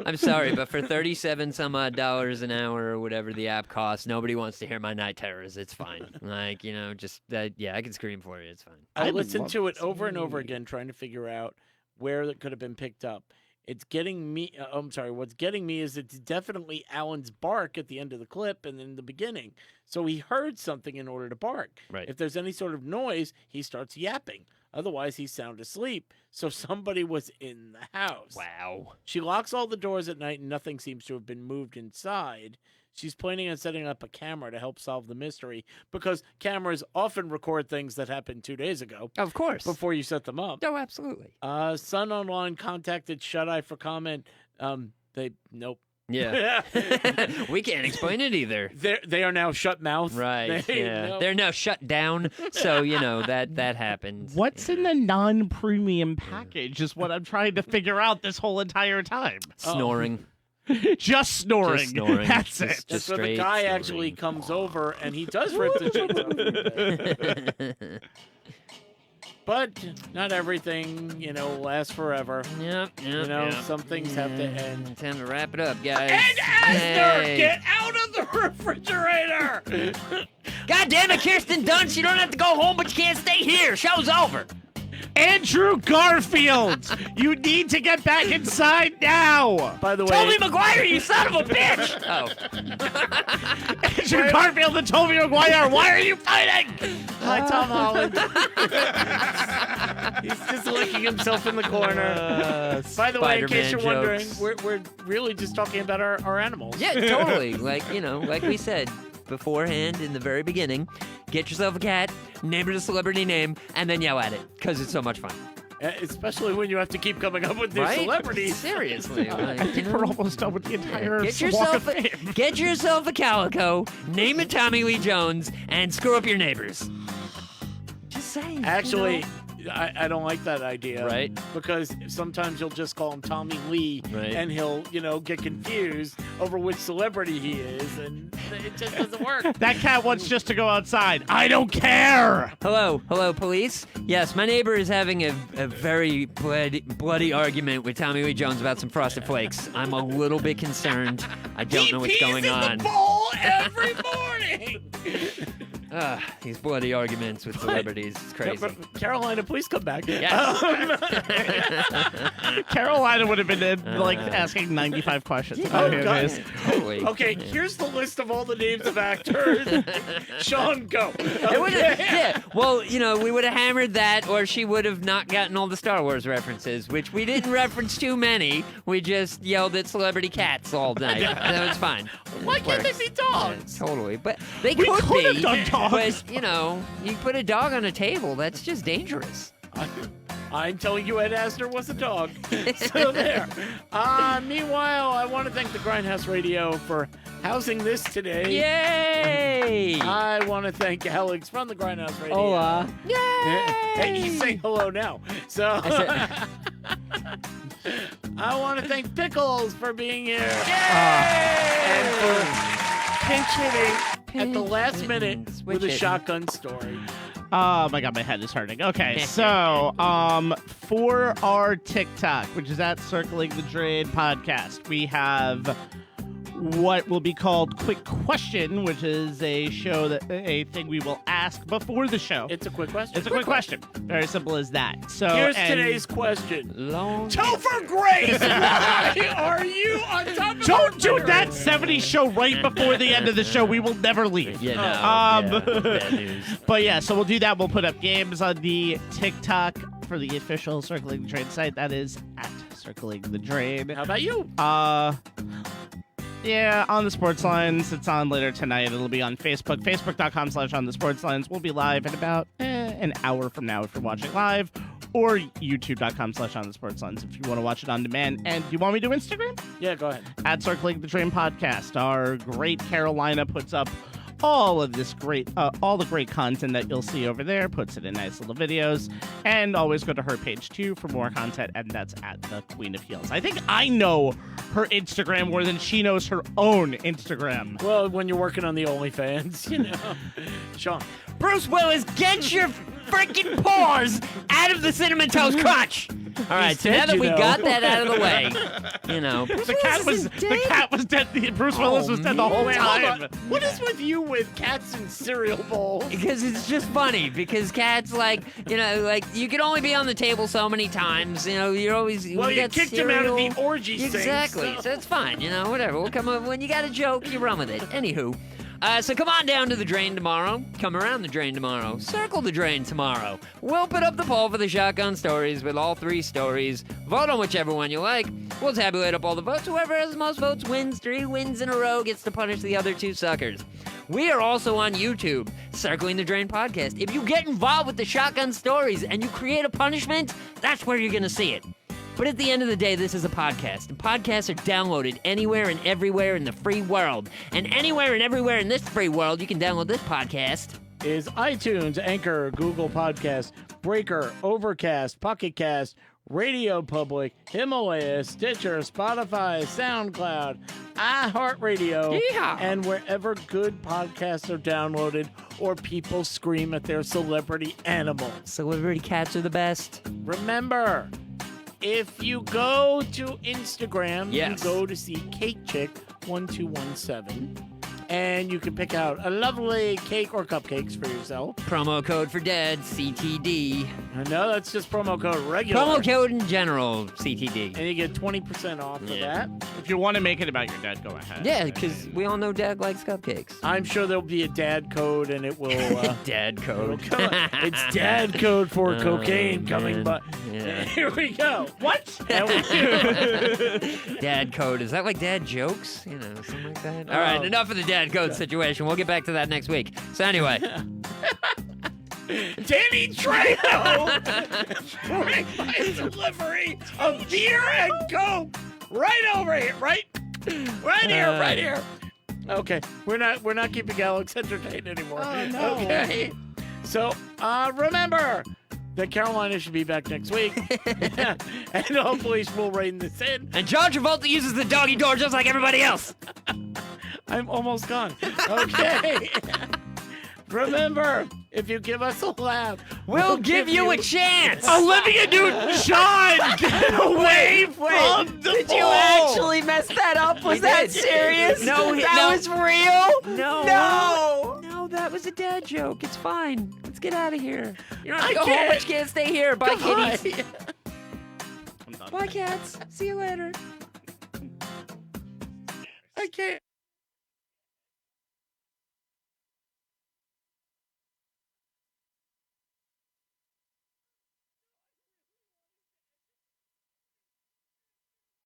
I'm sorry, but for 37 some odd dollars an hour or whatever the app costs, nobody wants to hear my night terrors. It's fine. Like, just yeah, I can scream for you. It's fine. I I listened love to it this over and over movie. again, trying to figure out where it could have been picked up. It's getting me. I'm sorry. What's getting me is it's definitely Alan's bark at the end of the clip and in the beginning. So he heard something in order to bark. Right. If there's any sort of noise, he starts yapping. Otherwise, he's sound asleep. So somebody was in the house. Wow. She locks all the doors at night and nothing seems to have been moved inside. She's planning on setting up a camera to help solve the mystery because cameras often record things that happened 2 days ago Of course. before you set them up. Oh, absolutely. Sun Online contacted Shut Eye for comment. Nope. Yeah. We can't explain it either. They are now shut mouth. Right. They- Yeah. no. They're now shut down. So, that happened. What's in the non-premium package is what I'm trying to figure out this whole entire time. Snoring. Just snoring. Just snoring. That's Just- it. That's where the straight guy snoring. actually comes over and he does rip the sheets off. But not everything, lasts forever. Yep. Some things have to end. Time to wrap it up, guys. And Asner, Hey. get out of the refrigerator! God damn it, Kirsten Dunst! You don't have to go home, but you can't stay here. Show's over. Andrew Garfield, you need to get back inside now. By the way, Tobey Maguire, you son of a bitch! Oh. Andrew Garfield and Tobey Maguire, why are you fighting? hi, Tom Holland. He's just licking himself in the corner. By the way, in case you're Spider-Man wondering, jokes. we're really just talking about our animals. Yeah, totally. Like we said beforehand in the very beginning, get yourself a cat, name it a celebrity name, and then yell at it, because it's so much fun. Especially when you have to keep coming up with new Right? celebrities. Seriously. Like, I think we're almost done with the entire Get Walk of yourself, Fame. get yourself a calico, name it Tommy Lee Jones, and screw up your neighbors. Just saying. Actually, I don't like that idea. Right. Because sometimes you'll just call him Tommy Lee, Right. and he'll, get confused over which celebrity he is, and it just doesn't work. That cat wants just to go outside. I don't care. Hello, police. Yes, my neighbor is having a very bloody argument with Tommy Lee Jones about some Frosted Flakes. I'm a little bit concerned. I don't know what's going on. in the bowl every morning. These bloody arguments with celebrities. It's crazy. Carolina, please come back. Yes. Carolina would have been asking 95 questions about who God. it is. Totally. Okay, here's the list of all the names of actors. Sean, go. It would've- yeah. Well, we would have hammered that, or she would have not gotten all the Star Wars references, which we didn't reference too many. We just yelled at celebrity cats all night. That was fine. Why can't they Works. be dogs? Yeah, totally. But they We could could have be. done dogs. But, you put a dog on a table, that's just dangerous. I'm telling you, Ed Asner was a dog. So there. Meanwhile, I want to thank the Grindhouse Radio for housing this today. Yay! I want to thank Alex from the Grindhouse Radio. Hola. Hey, he's saying hello now. So I want to thank Pickles for being here. And for pinch hitting at the last minute Switch with a hitting. shotgun story. Oh my god, my head is hurting. Okay, so for our TikTok, which is at Circling the Drain Podcast, we have what will be called Quick Question, which is a thing we will ask before the show. It's a quick question. It's a quick question. Very simple as that. So Here's and today's question. Long. Topher Grace, why are you on top of Don't the do that 70s show right before the end of the show. We will never leave. Yeah, no. Bad news. But yeah, so we'll do that. We'll put up games on the TikTok for the official Circling the Drain site. That is at Circling the Drain. How about you? Yeah, on the Sports Lines. It's on later tonight. It'll be on Facebook. Facebook.com/on the Sports Lines. We'll be live in about an hour from now if you're watching live, or YouTube.com/on the Sports Lines if you want to watch it on demand. And do you want me to do Instagram? Yeah, go ahead. At Circling the Drain Podcast. Our great Carolina puts up all of this all the great content that you'll see over there, puts it in nice little videos, and always go to her page too for more content, and that's at the Queen of Heels. I think I know her Instagram more than she knows her own Instagram. Well, when you're working on the OnlyFans, Sean. Bruce Willis, get your freaking paws out of the Cinnamon Toast Crunch! All right, so said now that you we know. got that out of the way, Bruce The cat was dead. Bruce Willis was dead the whole Wait, hold time. on. What is with you with cats and cereal bowls? Because it's just funny. Because cats, you can only be on the table so many times. You're always. Well, we you got kicked him out of the cereal. orgy sink, Exactly. So it's fine. Whatever. We'll come up when you got a joke, you run with it. Anywho. So come on down to the drain tomorrow. Come around the drain tomorrow. Circle the drain tomorrow. We'll put up the poll for the shotgun stories with all 3 stories. Vote on whichever one you like. We'll tabulate up all the votes. Whoever has the most votes wins. 3 wins in a row gets to punish the other 2 suckers. We are also on YouTube, Circling the Drain Podcast. If you get involved with the shotgun stories and you create a punishment, that's where you're going to see it. But at the end of the day, this is a podcast, and podcasts are downloaded anywhere and everywhere in the free world. And anywhere and everywhere in this free world, you can download this podcast. Is iTunes, Anchor, Google Podcast, Breaker, Overcast, Pocket Cast, Radio Public, Himalaya, Stitcher, Spotify, SoundCloud, iHeartRadio, Yeehaw. and wherever good podcasts are downloaded or people scream at their celebrity animals. Celebrity cats are the best. Remember, if you go to Instagram, Yes. you go to see Cake Chick 1217, and you can pick out a lovely cake or cupcakes for yourself. Promo code for dead, CTD. No, that's just promo code regular. Promo code in general, CTD. And you get 20% off of that. If you want to make it about your dad, go ahead. Yeah, because we all know Dad likes cupcakes. I'm sure there'll be a dad code, and it will. Dad code. It's dad code for cocaine coming, man. but Yeah. here we go. What? Dad code. Is that like dad jokes? You know, something like that? All right, enough of the dad code situation. We'll get back to that next week. So anyway. Danny Trejo bring my delivery of beer and coke right over here, right here. Okay, we're not keeping Alex entertained anymore. Oh, no. Okay, so remember that Carolina should be back next week, and hopefully we'll rein this in. And John Travolta uses the doggy door just like everybody else. I'm almost gone. Okay. Remember, if you give us a laugh, We'll give you a chance. Olivia Newton-John, get away from the Did you ball. actually mess that up? Was that did. serious? No, that no. was real. No. No, that was a dad joke. It's fine. Let's get out of here. You don't have to I go home, can't. but you can't stay here. Bye, Bye. kitties. I'm done. Bye, cats. See you later. I can't.